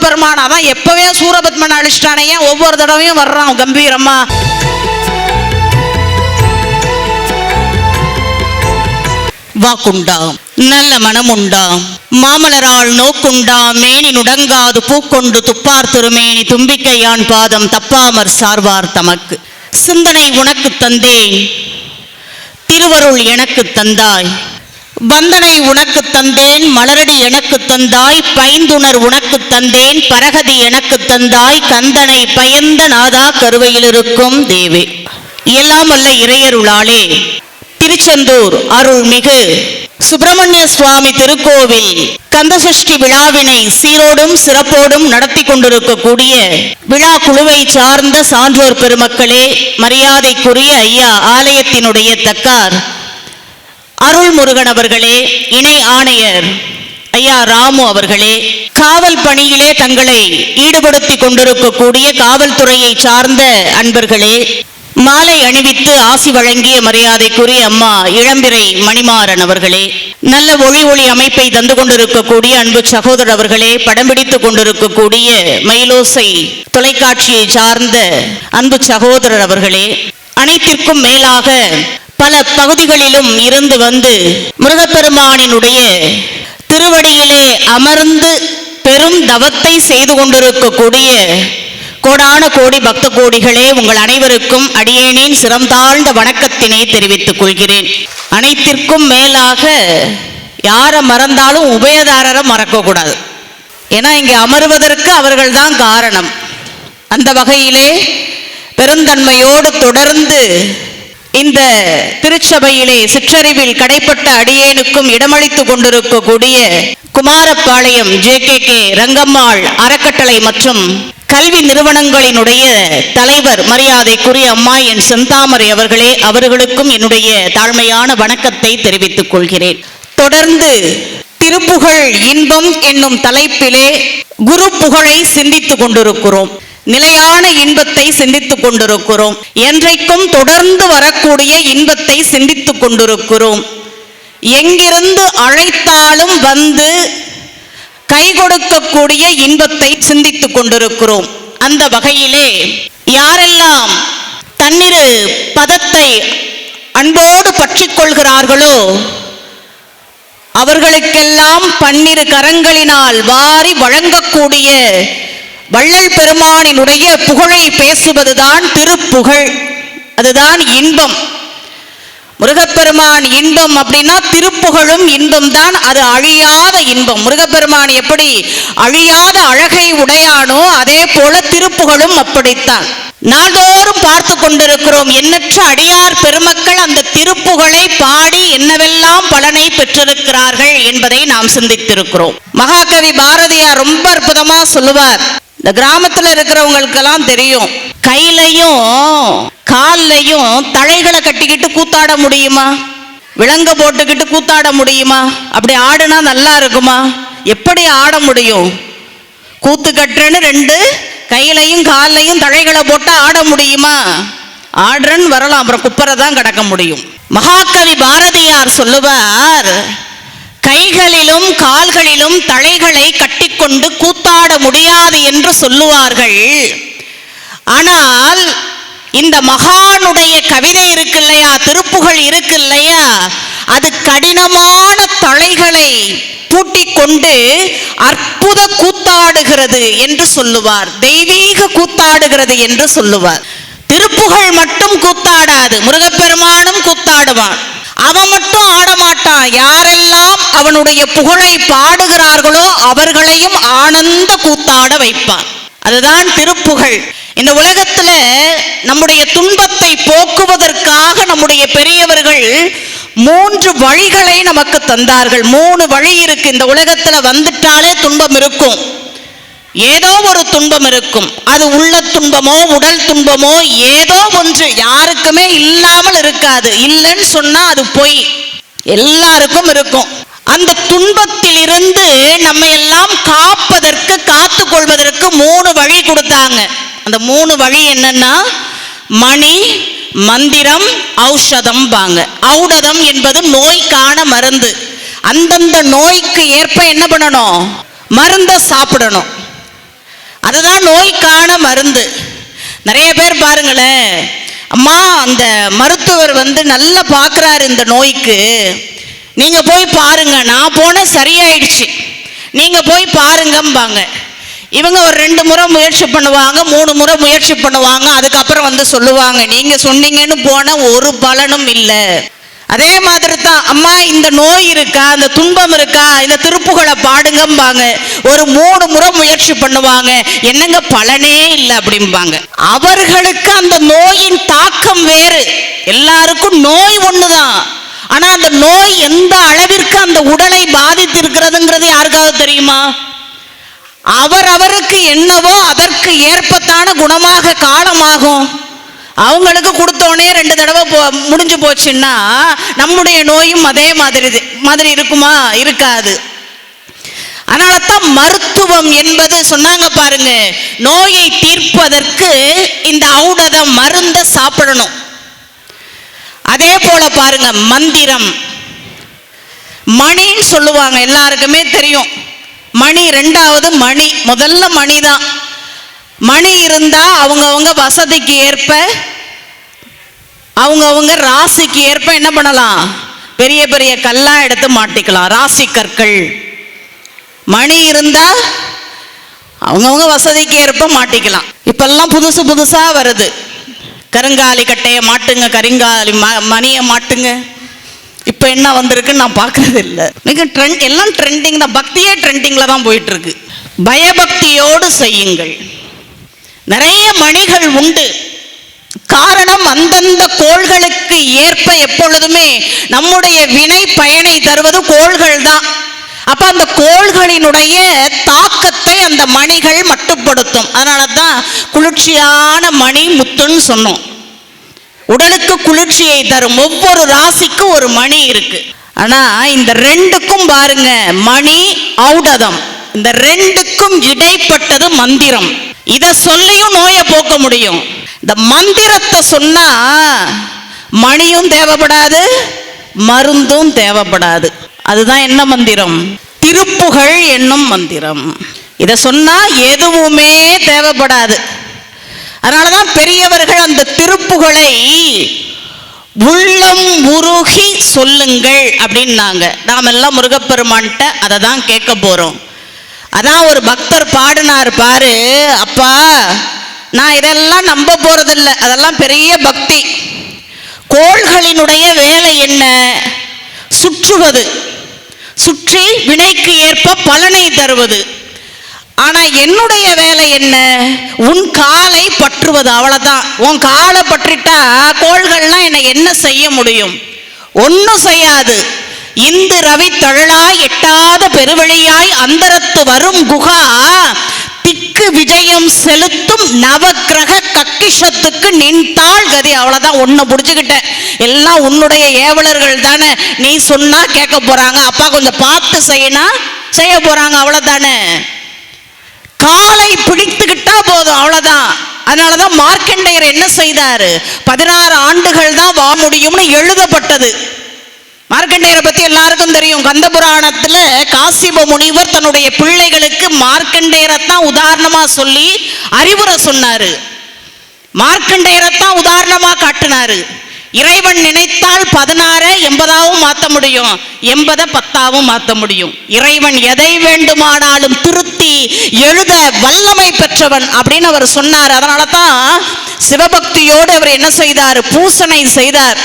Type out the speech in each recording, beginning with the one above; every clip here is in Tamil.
முருகப்பெருமான் அதான் எப்பவே சூரபத்மன் அழிச்சிட்டானே, ஒவ்வொரு தடவையும் வர்றான் கம்பீரமா. வாக்குண்டாம் நல்ல மனமுண்டாம் மாமலரால் நோக்குண்டாம் மேனி நுடங்காது பூக்கொண்டு துப்பார் திருமேனி தும்பிக்கையான் பாதம் தப்பாமற் சார்வார் தமக்கு. சிந்தனை உனக்கு தந்தேன், திருவருள் எனக்கு தந்தாய், வந்தனை உனக்கு தந்தேன், மலரடி எனக்கு தந்தாய், பைந்துணர் உனக்கு தந்தேன், பரகதி எனக்கு தந்தாய், கந்தனை பயந்த நாதா கருவையில் இருக்கும் தேவே. எல்லாம் வல்ல இறையருளாலே திருச்செந்தூர் அருள்மிகு சுப்பிரமணிய சுவாமி திருக்கோவில் கந்தசஷ்டி விழாவினை சீரோடும் சிறப்போடும் நடத்தி கொண்டிருக்கக்கூடிய விழா குழுவை சார்ந்த சான்றோர் பெருமக்களே, மரியாதைக்குரிய ஐயா ஆலயத்தினுடைய தக்கார் அருள்முருகன் அவர்களே, இணை ஆணையர் ஐயா ராமு அவர்களே, காவல் பணியிலே தங்களை ஈடுபடுத்தி கொண்டிருக்கக்கூடிய காவல்துறையை சார்ந்த அன்பர்களே, மாலை அணிவித்து ஆசி வழங்கிய மரியாதைக்குரிய அம்மா இளம்பிறை மணிமாறன் அவர்களே, நல்ல ஒளி அமைப்பை தந்து கொண்டிருக்கக்கூடிய அன்பு சகோதரர் அவர்களே, படம் பிடித்துக் கொண்டிருக்கக்கூடிய மயிலோசை தொலைக்காட்சியை சார்ந்த அன்பு சகோதரர் அவர்களே, அனைத்திற்கும் மேலாக பல பகுதிகளிலும் இருந்து வந்து முருகப்பெருமானினுடைய திருவடியிலே அமர்ந்து பெரும் தவத்தை செய்து கொண்டிருக்கக்கூடிய கோடான கோடி பக்த கோடிகளே, உங்கள் அனைவருக்கும் அடியேனின் சிரம் தாழ்ந்த வணக்கத்தினை தெரிவித்துக் கொள்கிறேன். அனைத்திற்கும் மேலாக யாரை மறந்தாலும் உபயதாரரை மறக்கக்கூடாது. ஏன்னா இங்கே அமர்வதற்கு அவர்கள் தான் காரணம். அந்த வகையிலே பெருந்தன்மையோடு தொடர்ந்து இந்த திருச்சபையிலே சிற்றறிவில் கடைப்பட்ட அடியேனுக்கும் இடமளித்து கொண்டிருக்கக்கூடிய குமாரப்பாளையம் JKK ரங்கம்மாள் அறக்கட்டளை மற்றும் கல்வி நிறுவனங்களினுடைய தலைவர் மரியாதைக்குரிய அம்மா என் செந்தாமரை அவர்களே, அவர்களுக்கும் என்னுடைய தாழ்மையான வணக்கத்தை தெரிவித்துக் கொள்கிறேன். தொடர்ந்து திருப்புகழ் இன்பம் என்னும் தலைப்பிலே குரு புகழை சிந்தித்துக் கொண்டிருக்கிறோம். நிலையான இன்பத்தை சிந்தித்துக் கொண்டிருக்கிறோம். என்றைக்கும் தொடர்ந்து வரக்கூடிய இன்பத்தை சிந்தித்துக் கொண்டிருக்கிறோம். எங்கிருந்து அழைத்தாலும் வந்து கை கொடுக்கக்கூடிய இன்பத்தை சிந்தித்துக் கொண்டிருக்கிறோம். அந்த வகையிலே யாரெல்லாம் தன்னிரு பதத்தை அன்போடு பற்றிக் கொள்கிறார்களோ அவர்களுக்கெல்லாம் பன்னிரு கரங்களினால் வாரி வழங்கக்கூடிய வள்ளல் பெருமானினுடைய புகழை பேசுவதுதான் திருப்புகழ். அதுதான் இன்பம். முருகப்பெருமான் இன்பம் அப்படின்னா திருப்புகழும் இன்பம் தான். அது அழியாத இன்பம். முருகப்பெருமான் எப்படி அழியாத அழகை உடையானோ அதே போல திருப்புகழும் அப்படித்தான். நாள்தோறும் பார்த்து கொண்டிருக்கிறோம். எண்ணற்ற அடியார் பெருமக்கள் அந்த திருப்புகழை பாடி என்னவெல்லாம் பலனை பெற்றிருக்கிறார்கள் என்பதை நாம் சிந்தித்திருக்கிறோம். மகாகவி பாரதியார் ரொம்ப அற்புதமா சொல்லுவார். இந்த கிராமத்துல இருக்கிறவங்களுக்கெல்லாம் தெரியும், கையிலையும் கால்லையும் தழைகளை கட்டிக்கிட்டு கூத்தாட முடியுமா? விலங்க போட்டுக்கிட்டு கூத்தாட முடியுமா? அப்படி ஆடுனா நல்லா இருக்குமா? எப்படி ஆட முடியும்? கூத்து கட்டுறன்னு ரெண்டு கையிலையும் கால்லையும் தழைகளை போட்டு ஆட முடியுமா? ஆடுறன்னு வரலாம், அப்புறம் குப்பரை தான் கிடக்க முடியும். மகாகவி பாரதியார் சொல்லுவார், கைகளிலும் கால்களிலும் தழைகளை கட்டிக்கொண்டு கூத்தாட முடியாது என்று சொல்லுவார்கள். ஆனால் இந்த மகானுடைய கவிதை இருக்கு இல்லையா, திருப்புகழ் இருக்கு இல்லையா, அது கடினமான தழைகளை பூட்டிக் கொண்டு அற்புத கூத்தாடுகிறது என்று சொல்லுவார். தெய்வீக கூத்தாடுகிறது என்று சொல்லுவார். திருப்புகழ் மட்டும் கூத்தாடாது, முருகப்பெருமானும் கூத்தாடுவான். அவன் மட்டும் ஆடமாட்டான். யாரெல்லாம் அவனுடைய புகழை பாடுகிறார்களோ அவர்களையும் ஆனந்த கூத்தாட வைப்பான். அதுதான் திருப்புகழ். இந்த உலகத்துல நம்முடைய துன்பத்தை போக்குவதற்காக நம்முடைய பெரியவர்கள் 3 வழிகளை நமக்கு தந்தார்கள். 3 வழி இருக்கு. இந்த உலகத்துல வந்துட்டாலே துன்பம் இருக்கும். ஏதோ ஒரு துன்பம் இருக்கும். அது உள்ள துன்பமோ உடல் துன்பமோ ஏதோ ஒன்று. யாருக்குமே இல்லாமல் இருக்காது. இல்லைன்னு சொன்னா அது பொய். எல்லாருக்கும் இருக்கும். அந்த துன்பத்தில் இருந்து நம்ம எல்லாம் காப்பதற்கு, காத்து கொள்வதற்கு 3 வழி கொடுத்தாங்க. அந்த 3 வழி என்னன்னா மணி, மந்திரம், ஔஷதம் பாங்க. ஔடதம் என்பது நோய்க்கான மருந்து. அந்தந்த நோய்க்கு ஏற்ப என்ன பண்ணணும்? மருந்தை சாப்பிடணும். அதுதான் நோய்க்கான மருந்து. நிறைய பேர் பாருங்களேன், அம்மா அந்த மருத்துவர் நல்லா பார்க்குறாரு இந்த நோய்க்கு, நீங்கள் போய் பாருங்க, நான் போனேன் சரியாயிடுச்சு, நீங்கள் போய் பாருங்கம்பாங்க. இவங்க ஒரு 2 முறை முயற்சி பண்ணுவாங்க, 3 முறை முயற்சி பண்ணுவாங்க, அதுக்கப்புறம் சொல்லுவாங்க நீங்கள் சொன்னீங்கன்னு போன ஒரு பலனும் இல்லை. அதே மாதிரி தான், அம்மா இந்த நோய் இருக்கா, இந்த துன்பம் இருக்கா, இந்த திருப்புகளை பாடுங்கம்பாங்க. ஒரு 3 முறை முயற்சி பண்ணுவாங்க, என்னங்க பலனே இல்லை அப்படிம்பாங்க. அவர்களுக்கு அந்த நோயின் தாக்கம் வேறு. எல்லாருக்கும் நோய் ஒண்ணுதான், ஆனா அந்த நோய் எந்த அளவிற்கு அந்த உடலை பாதித்து இருக்கிறதுங்கிறது யாருக்காவது தெரியுமா? அவருக்கு என்னவோ அதற்கு ஏற்பத்தான குணமாக காலமாகும். அவங்களுக்கு கொடுத்தோடனே 2 தடவை முடிஞ்சு போச்சுன்னா நம்முடைய நோயும் அதே மாதிரி இருக்குமா? இருக்காது. அதனால தான் மருத்துவம் என்பது சொன்னாங்க பாருங்க, நோயை தீர்ப்பதற்கு இந்த ஔடதம் மருந்தை சாப்பிடணும். அதே போல பாருங்க, மந்திரம், மணின்னு சொல்லுவாங்க, எல்லாருக்குமே தெரியும். மணி 2வது மணி, முதல்ல மணி தான். மணி இருந்தா அவங்கவுங்க வசதிக்கு ஏற்ப, அவங்கவுங்க ராசிக்கு ஏற்ப என்ன பண்ணலாம், பெரிய பெரிய கல்லா எடுத்து மாட்டிக்கலாம், ராசி கற்கள். மணி இருந்தா அவங்கவுங்க வசதிக்கு ஏற்ப மாட்டிக்கலாம். இப்பெல்லாம் புதுசு புதுசா வருது, கருங்காலி கட்டையை மாட்டுங்க, கருங்காலி மணியை மாட்டுங்க. இப்போ என்ன வந்திருக்குன்னு நான் பார்க்கறது இல்லை. மிக ட்ரெண்ட், எல்லாம் ட்ரெண்டிங் தான். பக்தியே ட்ரெண்டிங்ல தான் போயிட்டு இருக்கு. பயபக்தியோடு செய்யுங்கள். நிறைய மணிகள் உண்டு. காரணம், அந்தந்த கோள்களுக்கு ஏற்ப எப்பொழுதுமே நம்முடைய வினை பயனை தருவது கோள்கள் தான். அப்ப அந்த கோள்களினுடைய தாக்கத்தை அந்த மணிகள் மட்டுப்படுத்தும். அதனால தான் குளிர்ச்சியான மணி முத்துன்னு சொன்னோம். உடலுக்கு குளிர்ச்சியை தரும். ஒவ்வொரு ராசிக்கும் ஒரு மணி இருக்கு. ஆனா இந்த 2க்கும் பாருங்க, மணி ஔடதம், இந்த 2க்கும் இடைப்பட்டது மந்திரம். இத சொல்லியும் நோயை போக்க முடியும். இந்த மந்திரத்தை சொன்னா மணியும் தேவைப்படாது, மருந்தும் தேவைப்படாது. அதுதான் என்ன மந்திரம்? திருப்புகழ் என்னும் மந்திரம். இத சொன்னா எதுவுமே தேவைப்படாது. அதனாலதான் பெரியவர்கள் அந்த திருப்புகளை உள்ளம் உருகி சொல்லுங்கள் அப்படின்னாங்க. நாம் எல்லாம் முருகப்பெருமான்கிட்ட அதை தான் கேட்க போறோம். அதான் ஒரு பக்தர் பாடினார் பாரு, அப்பா நான் இதெல்லாம் நம்ப போறதில்ல, அதெல்லாம் பெரிய பக்தி. கோள்களினுடைய வேலை என்ன? சுற்றுவது, சுற்றி வினைக்கு ஏற்ப பலனை தருவது. ஆனா என்னுடைய வேலை என்ன? உன் காலை பற்றுவது, அவ்வளவுதான். உன் காலை பற்றிட்டா கோள்கள்லாம் என்ன செய்ய முடியும்? ஒன்னும் செய்யாது. இந்து ரவி தழலாய் எட்டாத பெருவழியாய் அந்தரத்து வரும் குகா திக்கு விஜயம் செலுத்தும் நவக்கிரக கக்கிஷத்துக்கு நின்றாள் கதி. அவ்வளவுதான். ஒன்னு புடிச்சுக்கிட்ட, எல்லாம் உன்னுடைய ஏவலர்கள் தானே, நீ சொன்னா கேட்க போறாங்க, அப்பா கொஞ்சம் பார்த்து செய்ய போறாங்க, அவ்வளவுதானே. காலை பிடித்துக்கிட்டா போதும், அவ்வளவுதான். அதனாலதான் மார்க்கண்டேயர் என்ன செய்தாரு? 16 ஆண்டுகள் தான் வாழ முடியும்னு எழுதப்பட்டது. மார்க்கண்டேயரை பத்தி எல்லாருக்கும் தெரியும். கந்த புராணத்துல காசிப முனிவர் தன்னுடைய பிள்ளைகளுக்கு மார்க்கண்டேயரைத்தான் உதாரணமா சொல்லி அறிவுரை சொன்னாரு. மார்க்கண்டேயரைத்தான் உதாரணமா காட்டினாரு. இறைவன் நினைத்தால் 16 80ஆவும் மாற்ற முடியும், 80 10ஆவும் மாற்ற முடியும். இறைவன் எதை வேண்டுமானாலும் திருத்தி எழுத வல்லமை பெற்றவன் அப்படின்னு அவர் சொன்னார். அதனால தான் சிவபக்தியோடு அவர் என்ன செய்தார்? பூசனை செய்தார்.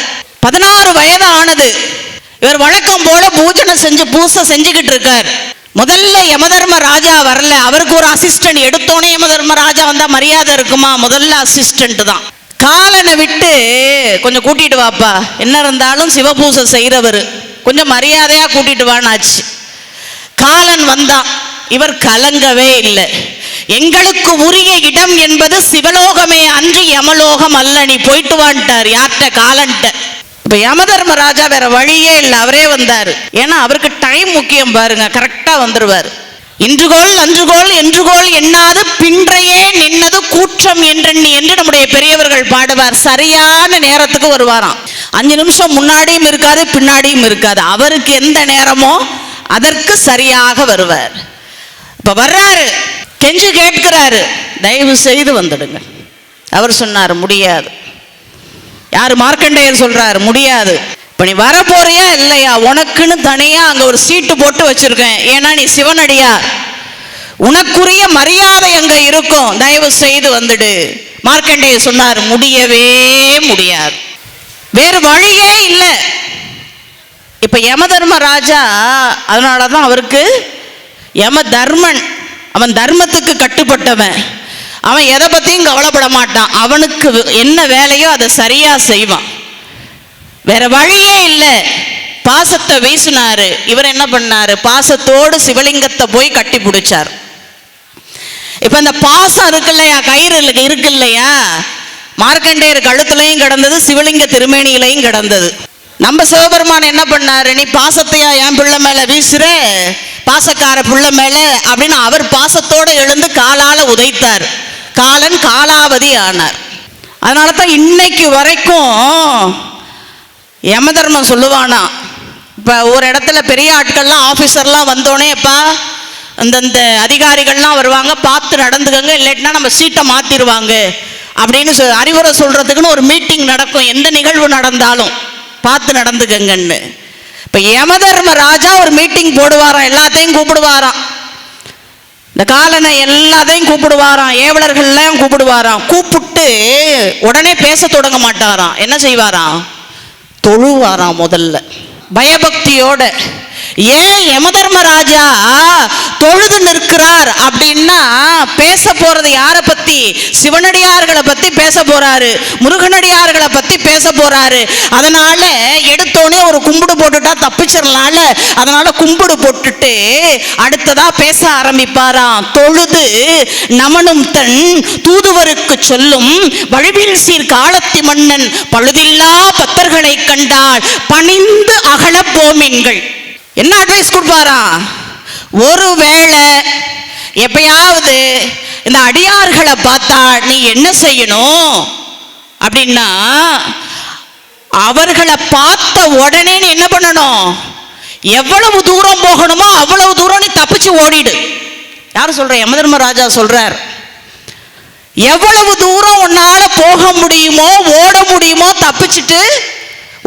16 வயது ஆனது. இவர் வழக்கம் போல பூஜனை செஞ்சு பூசை செஞ்சுக்கிட்டு இருக்கார். முதல்ல யமதர்ம ராஜா வரல, அவருக்கு ஒரு அசிஸ்டன்ட். எடுத்தோன்னே யமதர்ம ராஜா வந்தா மரியாதை இருக்குமா? முதல்ல அசிஸ்டன்ட் தான். காலனை விட்டு கொஞ்சம் கூட்டிட்டு வாப்பா, என்ன இருந்தாலும் சிவபூசை செய்கிறவர், கொஞ்சம் மரியாதையா கூட்டிட்டு வானாச்சு. காலன் வந்தான். இவர் கலங்கவே இல்லை. எங்களுக்கு உரிய இடம் என்பது சிவலோகமே அன்று யமலோகம் அல்ல, நீ போயிட்டு வான்ட்டார். யார்கிட்ட? காலன்ட்ட. இப்ப யமதர்ம ராஜா வேற வழியே இல்லை, அவரே வந்தாரு. ஏன்னா அவருக்கு டைம் முக்கியம் பாருங்க, கரெக்டா வந்துருவார். இன்றுகோள் அன்றுகோள் என்றுகோள் எண்ணாது பின்றையே நின்னது கூற்றம் என்றெண்ணி என்று நம்முடைய பெரியவர்கள் பாடுவார். சரியான நேரத்துக்கு வருவாராம். 5 நிமிஷம் முன்னாடியும் இருக்காது, பின்னாடியும் இருக்காது. அவருக்கு எந்த நேரமோ அதற்கு சரியாக வருவார். இப்ப வர்றாரு, கெஞ்சு கேட்கிறாரு, தயவு செய்து வந்துடுங்க. அவர் சொன்னார் முடியாது. யார்? மார்க்கண்டேயர் சொல்றாரு முடியாது. இப்ப நீ வர போறியா இல்லையா? உனக்குன்னு தனியா அங்க ஒரு சீட்டு போட்டு வச்சிருக்கேன். ஏன்னா நீ சிவனடியார், உனக்குரிய மரியாதை அங்க இருக்கும். தயவு செய்து வந்துடு. மார்க்கண்டேயர் சொன்னார் முடியவே முடியாது, வேறு வழியே இல்லை. இப்ப யமதர்மராஜா, அதனாலதான் அவருக்கு யம தர்மன். அவன் தர்மத்துக்கு கட்டுப்பட்டவன். அவன் எதை பத்தியும் கவலைப்பட மாட்டான். அவனுக்கு என்ன வேலையோ அதை சரியா செய்வான். வேற வழியே இல்லை. பாசத்தை வீசினாரு. இவர் என்ன பண்ணாரு? பாசத்தோடு சிவலிங்கத்தை போய் கட்டி பிடிச்சார். இப்ப இந்த பாசம் இருக்கு இல்லையா, கயிறு இருக்கு இல்லையா, மார்க்கண்டேயர் கழுத்துலையும் கிடந்தது, சிவலிங்க திருமேனியிலையும் கிடந்தது. நம்ம சிவபெருமான் என்ன பண்ணாரு? நீ பாசத்தையா என் பிள்ளை மேல வீசுற, பாசக்கார பிள்ளை மேல அப்படின்னு அவர் பாசத்தோடு எழுந்து காலால உதைத்தார். காலன் காலாவதி ஆனார். அதனால தான் இன்னைக்கு வரைக்கும் யமதர்மம் சொல்லுவானா, இப்போ ஒரு இடத்துல பெரிய ஆட்கள்லாம் ஆஃபீஸர்லாம் வந்தோடனே எப்பா அந்தந்த அதிகாரிகள்லாம் வருவாங்க, பார்த்து நடந்துக்கங்க, இல்லைன்னா நம்ம சீட்டை மாற்றிடுவாங்க அப்படின்னு அறிவுரை சொல்கிறதுக்குன்னு ஒரு மீட்டிங் நடக்கும். எந்த நிகழ்வு நடந்தாலும் பார்த்து நடந்துக்கங்கன்னு. இப்போ யமதர்ம ராஜா ஒரு மீட்டிங் போடுவாராம், எல்லாத்தையும் கூப்பிடுவாராம். இந்த காலனை எல்லாத்தையும் கூப்பிடுவாராம், ஏவலர்கள்லாம் கூப்பிடுவாராம். கூப்பிட்டு உடனே பேச தொடங்க மாட்டாராம். என்ன செய்வாராம்? தொழுவாராம் முதல்ல பயபக்தியோட. ஏன் யமதர்மராஜா தொழுது நிற்கிறார் அப்படின்னா, பேச போறது யாரை பத்தி? சிவனடியார்களை பத்தி பேச போறாரு, முருகனடியார்களை பத்தி பேச போறாரு. அதனால எடுத்தோடனே ஒரு கும்பிடு போட்டுட்டா தப்பிச்சிடலாம்ல, அதனால கும்பிடு போட்டுட்டு அடுத்ததா பேச ஆரம்பிப்பாராம். தொழுது நமனும் தன் தூதுவருக்கு சொல்லும் வழிவில் சீர் காலத்தி மன்னன் பழுதில்லா பத்தர்களை கண்டால் பணிந்து அகல போமீன்கள். என்ன அட்வைஸ் கொடுப்பாரா? ஒருவேளை எப்பயாவது இந்த அடியார்களை பார்த்தா நீ என்ன செய்யணும் அப்படின்னா, அவர்களை பார்த்த உடனே நீ என்ன பண்ணணும்? எவ்வளவு தூரம் போகணுமோ அவ்வளவு தூரம் நீ தப்பிச்சு ஓடிடு. யாரு சொல்ற? யமதர்மராஜா சொல்றார். எவ்வளவு தூரம் உன்னால போக முடியுமோ ஓட முடியுமோ தப்பிச்சுட்டு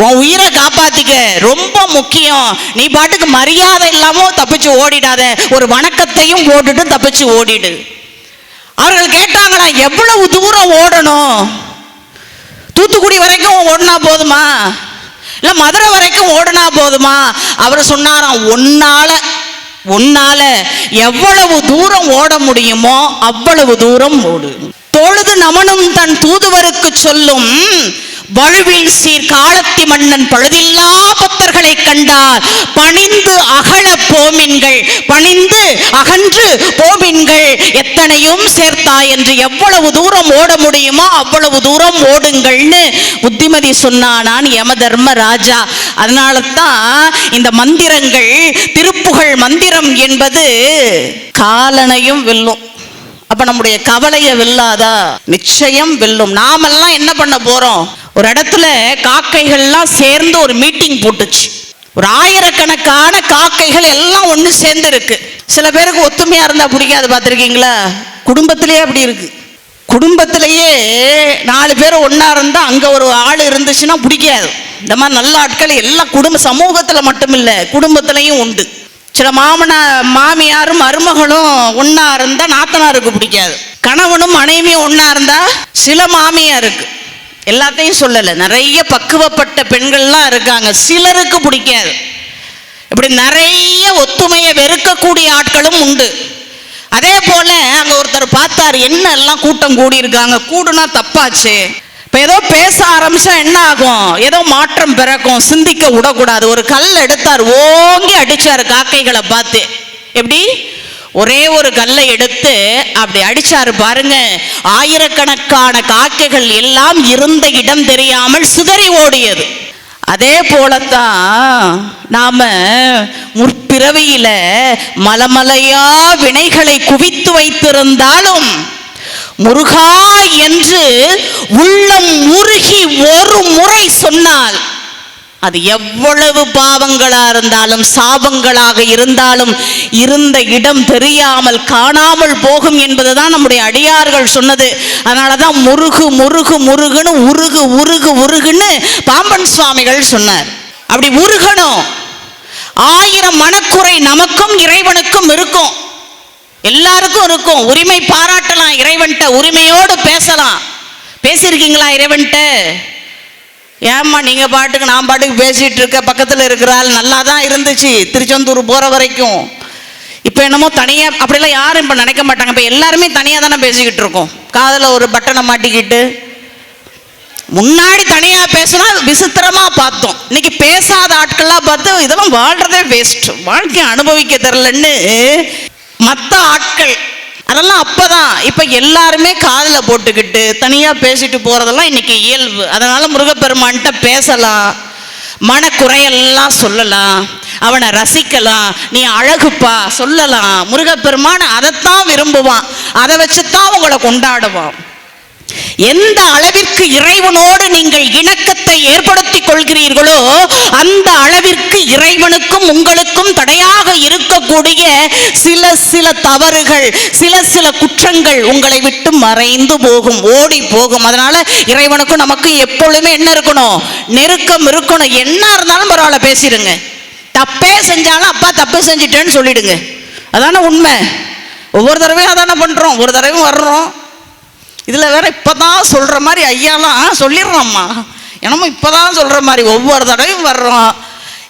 உன் உயிரை காப்பாத்திக்க. ரொம்ப முக்கியம். நீ பாட்டுக்கு மரியாதை இல்லாம தப்பிச்சு ஓடிடாத, ஒரு வணக்கத்தையும் போட்டுட்டு தப்பிச்சு ஓடிடு. அவர்கள் கேட்டாங்களா, எவ்வளவு தூரம் ஓடணும்? தூத்துக்குடி வரைக்கும் ஓடினா போதுமா, இல்ல மதுரை வரைக்கும் ஓடினா போதுமா? அவர் சொன்னாராம், உன்னால எவ்வளவு தூரம் ஓட முடியுமோ அவ்வளவு தூரம் ஓடு. தொழுது நமனும் தன் தூதுவருக்கு சொல்லும் வழுவில் சீர் காலத்தி மன்னன் பழுதில்லா பத்தர்களை கண்டால் பணிந்து அகல போமின்கள், பணிந்து அகன்று போமின்கள் எத்தனையும் சேர்த்தாய் என்று. எவ்வளவு தூரம் ஓட முடியுமோ அவ்வளவு தூரம் ஓடுங்கள்னு புத்திமதி சொன்னானான் யமதர்ம ராஜா. அதனால தான் இந்த மந்திரங்கள், திருப்புகழ் மந்திரம் என்பது காலனையும் வெல்லும். அப்ப நம்முடைய கவலையை வெல்லாதா? நிச்சயம் வெல்லும். நாமெல்லாம் என்ன பண்ண போறோம்? ஒரு இடத்துல காக்கைகள்லாம் சேர்ந்து ஒரு மீட்டிங் போட்டுச்சு. ஒரு ஆயிரக்கணக்கான காக்கைகள் எல்லாம் ஒன்று சேர்ந்து இருக்கு. சில பேருக்கு ஒத்துமையா இருந்தா பிடிக்காது, பார்த்துருக்கீங்களா? குடும்பத்திலேயே அப்படி இருக்கு. குடும்பத்திலேயே 4 பேர் ஒன்னா இருந்தா அங்க ஒரு ஆள் இருந்துச்சுன்னா பிடிக்காது. இந்த மாதிரி நல்ல ஆட்கள் எல்லாம் குடும்ப சமூகத்துல மட்டும் இல்ல, குடும்பத்திலையும் உண்டு. சில மாமியாரும் மருமகளும் ஒன்னா இருந்தா நாத்தனாருக்கு பிடிக்காது. கணவனும் மனைவியும் ஒன்னா இருந்தா சில மாமியாருக்கு, எல்லாத்தையும் சொல்லல, நிறைய பக்குவப்பட்ட பெண்கள்லாம் இருக்காங்க, சிலருக்கு பிடிக்காது. இப்படி நிறைய ஒத்துமையை வெறுக்கக்கூடிய ஆட்களும் உண்டு. அதே போல அங்க ஒருத்தர் பார்த்தார், என்ன எல்லாம் கூட்டம் கூடி இருக்காங்க, கூடுனா தப்பாச்சு. இப்ப ஏதோ பேச ஆரம்பிச்சா என்ன ஆகும்? ஏதோ மாற்றம் பிறக்கும், சிந்திக்க விடக்கூடாது. ஒரு கல் எடுத்தார், ஓங்கி அடிச்சாரு காக்கைகளை பார்த்து. எப்படி? ஒரே ஒரு கல்லை எடுத்து அப்படி அடிச்சாரு பாருங்க. ஆயிரக்கணக்கான காக்கைகள் எல்லாம் இருந்த இடம் தெரியாமல் சிதறி ஓடியது. அதே போலத்தான் நாம முற்பிறவியில மலமலையா வினைகளை குவித்து வைத்திருந்தாலும் முருகா என்று உள்ளம் உருகி ஒரு முறை சொன்னால் அது எவ்வளவு பாவங்களா இருந்தாலும் சாபங்களாக இருந்தாலும் இருந்த இடம் தெரியாமல் காணாமல் போகும் என்பதுதான் நம்முடைய அடியார்கள் சொன்னது. அதனாலதான் முருகு முருகு முருகுன்னு உருகு உருகு உருகுன்னு பாம்பன் சுவாமிகள் சொன்னார். அப்படி உருகணும். 1000 மனக்குறை நமக்கும் இறைவனுக்கும் இருக்கும், எல்லாருக்கும் இருக்கும். உரிமை பாராட்டலாம், இறைவன்ட்ட உரிமையோடு பேசலாம். பேசியிருக்கீங்களா இறைவன்ட்ட? ஏம்மா நீங்க பாட்டுக்கு நான் பாட்டுக்கு பேசிட்டு இருக்க, பக்கத்தில் இருக்கிறாள் நல்லா தான் இருந்துச்சு திருச்செந்தூர் போற வரைக்கும், இப்போ என்னமோ தனியா அப்படிலாம் யாரும் இப்போ நினைக்க மாட்டாங்க. இப்போ எல்லாருமே தனியாக தானே பேசிக்கிட்டு இருக்கோம், காதில் ஒரு பட்டனை மாட்டிக்கிட்டு. முன்னாடி தனியா பேசினா விசித்திரமா பார்த்தோம். இன்னைக்கு பேசாத ஆட்கள்லாம் பார்த்து இதெல்லாம் வாழ்றதே வேஸ்ட், வாழ்க்கையை அனுபவிக்க தெரிலன்னு மற்ற ஆட்கள் அதெல்லாம் அப்பதான். இப்ப எல்லாருமே காதுல போட்டுக்கிட்டு தனியா பேசிட்டு போறதெல்லாம் இன்னைக்கு இயல்பு. அதனால முருகப்பெருமான்கிட்ட பேசலாம், மனக்குறையெல்லாம் சொல்லலாம், அவனை ரசிக்கலாம். நீ அழகுப்பா சொல்லலாம். முருகப்பெருமான் அதைத்தான் விரும்புவான், அதை வச்சுத்தான் உங்களை கொண்டாடுவான். எந்த அளவிற்கு இறைவனோடு நீங்கள் இணக்கத்தை ஏற்படுத்திக் கொள்கிறீர்களோ அந்த அளவிற்கு இறைவனுக்கும் உங்களுக்கும் தடையாக இருக்கக்கூடிய சில தவறுகள், சில குற்றங்கள் உங்களை விட்டு மறைந்து போகும், ஓடி போகும். அதனால இறைவனுக்கும் நமக்கும் எப்பொழுதுமே என்ன இருக்கணும்? நெருக்கம் இருக்கணும். என்ன இருந்தாலும் பரவாயில்ல பேசிடுங்க. தப்பே செஞ்சாலும் அப்பா தப்பு செஞ்சிட்டேன்னு சொல்லிடுங்க. அதான உண்மை. ஒவ்வொரு தடவையும் அதான பண்றோம். ஒரு தடவையும் வர்றோம், இதில் வேற இப்போதான் சொல்கிற மாதிரி ஐயாலாம் சொல்லிடுறோம்மா, என்னமோ இப்போதான் சொல்கிற மாதிரி ஒவ்வொரு தடவையும் வர்றோம்.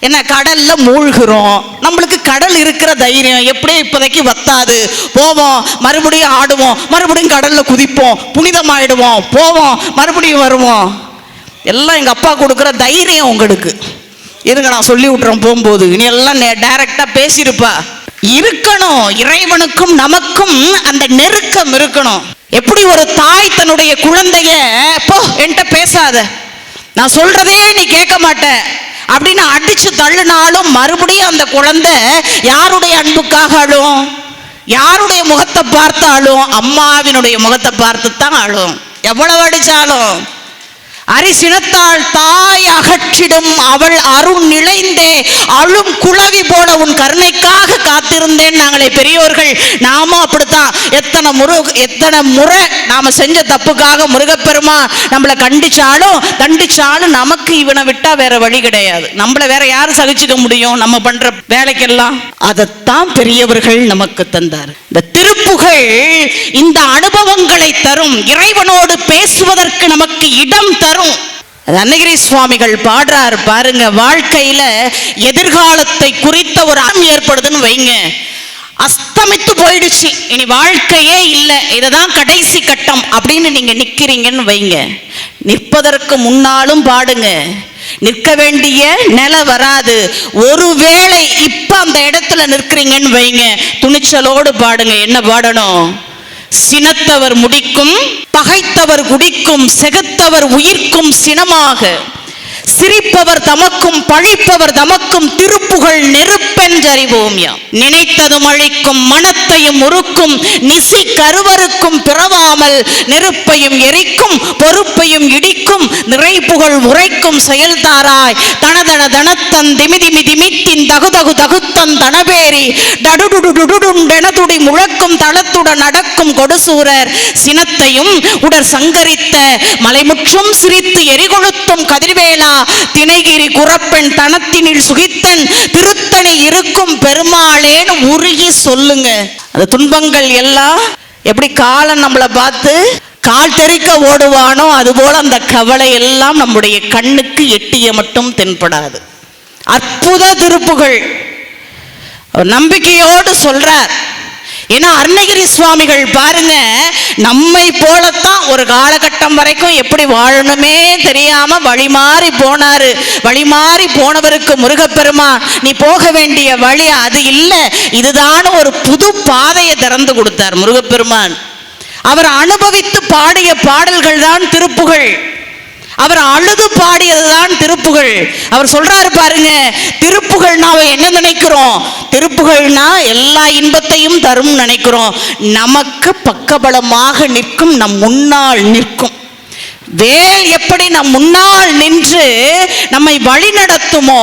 என்ன கடலில் மூழ்கிறோம், நம்மளுக்கு கடல் இருக்கிற தைரியம் எப்படியும் இப்போதைக்கு வத்தாது. போவோம், மறுபடியும் ஆடுவோம், மறுபடியும் கடலில் குதிப்போம், புனிதமாயிடுவோம், போவோம், மறுபடியும் வருவோம். எல்லாம் எங்கள் அப்பா கொடுக்குற தைரியம் உங்களுக்கு. இருங்க நான் சொல்லி விட்டுறேன் போகும்போது, இனி எல்லாம் டைரக்டாக பேசியிருப்பா. இருக்கணும், இறைவனுக்கும் நமக்கும் அந்த நெருக்கம் இருக்கணும். எப்படி ஒரு தாய் தன்னுடைய குழந்தைய போ என்கிட்ட பேசாத, நான் சொல்றதே நீ கேட்க மாட்ட அப்படின்னு அடிச்சு தள்ளினாலும் மறுபடியும் அந்த குழந்தை யாருடைய அன்புக்காக அழும்? யாருடைய முகத்தை பார்த்தாலும் அம்மாவினுடைய முகத்தை பார்த்து தான் அழும். எவ்வளவு அடிச்சாலும் அரிசினத்தால் தாய் அகற்றிடும் அவள் அருண் நிலைந்தே அழும் குளவி போல உன் கருணைக்காக காத்திருந்தேன். நாங்களே பெரியோர்கள் நாமும் அப்படித்தான். எத்தனை முறை நாம செஞ்ச தப்புக்காக முருகப்பெருமா நம்மளை தண்டிச்சாலும் நமக்கு இவனை விட்டா வேற வழி கிடையாது. நம்மள வேற யாரும் சகிச்சுக்க முடியும் நம்ம பண்ற வேலைக்கெல்லாம்? அதைத்தான் பெரியவர்கள் நமக்கு தந்தார். இந்த திருப்புகழ் இந்த அனுபவங்களை தரும், இறைவனோடு பேசுவதற்கு நமக்கு இடம் தரும். அன்னகிரி சுவாமிகள் பாடுறார் பாருங்க, வாழ்க்கையில எதிர்காலத்தை குறித்த ஒரு அறம் ஏற்படுதுன்னு வைங்க, அஸ்தமித்து போயிடுச்சு, இனி வாழ்க்கையே இல்லை, இதுதான் கடைசி கட்டம் அப்படின்னு நீங்க நிக்கிறீங்கன்னு வைங்க, நிற்பதற்கு முன்னாலும் பாடுங்க, நிற்க வேண்டிய நிலை வராது. ஒருவேளை இப்ப அந்த இடத்துல நிற்கிறீங்கன்னு வைங்க, துணிச்சலோடு பாடுங்க. என்ன பாடணும்? சினத்தவர் முடிக்கும், பகைத்தவர் குடிக்கும், செகத்தவர் உயிர்க்கும் சினமாக, சிரிப்பவர் தமக்கும் பழிப்பவர் தமக்கும், திருப்புகழ் நெருப்பென்றறிவோம் யாம். நினைத்ததும் அழிக்கும், மனத்தையும் உருக்கும், நிசி கருவருக்கும் பிறவாமல் நெருப்பையும் எரிக்கும், பொறுப்பையும் இடிக்கும், நிறைப்புகழ் உரைக்கும் செயல்தாராய் தனதன தனத்தன் திமிதிமி திமித்தின் தகுதகு தகுத்தன் தனபேரி டடுடுடுடுடுண்டெனதுடி முழக்கும் தளத்துடன் நடக்கும் கொடுசூரர் சினத்தையும் உடற் சங்கரித்த மலைமுற்றும் சிரித்து எரிகொளுத்தும் கதிர்வேலா திணைகிரி குறப்பெண் தனத்தினில் சுகித்தன் திருத்தணி இருக்கும் பெருமாளேன்னு உருகி சொல்லுங்க. அந்த துன்பங்கள் எல்லாம் எப்படி காலன் நம்மளை பார்த்து கால் தெறிக்க ஓடுவானோ அதுபோல அந்த கவலை எல்லாம் நம்முடைய கண்ணுக்கு எட்டிய மட்டும் தென்படாது. அற்புத திருப்புகழ் நம்பிக்கையோடு சொல்றார். ஏன்னா அருணகிரி சுவாமிகள் பாருங்க, நம்மை போலத்தான் ஒரு காலகட்டம் வரைக்கும் எப்படி வாழணுமே தெரியாம வழிமாறி போனாரு. வழிமாறி போனவருக்கு முருகப்பெருமான் நீ போக வேண்டிய வழி அது இல்லை, இதுதான் ஒரு புது பாதையை திறந்து கொடுத்தார் முருகப்பெருமான். அவர் அனுபவித்து பாடிய பாடல்கள் தான் திருப்புகழ். அவர் அழுது பாடியதுதான் திருப்புகழ். அவர் சொல்றாரு பாருங்க, திருப்புகழ்னா என்ன நினைக்கிறோம்? திருப்புகழ்னா எல்லா இன்பத்தையும் தரும் நினைக்கிறோம். நமக்கு பக்கபலமாக நிற்கும், நம் முன்னால் நிற்கும். வேல் எப்படி நம் முன்னால் நின்று நம்மை வழி நடத்துமோ,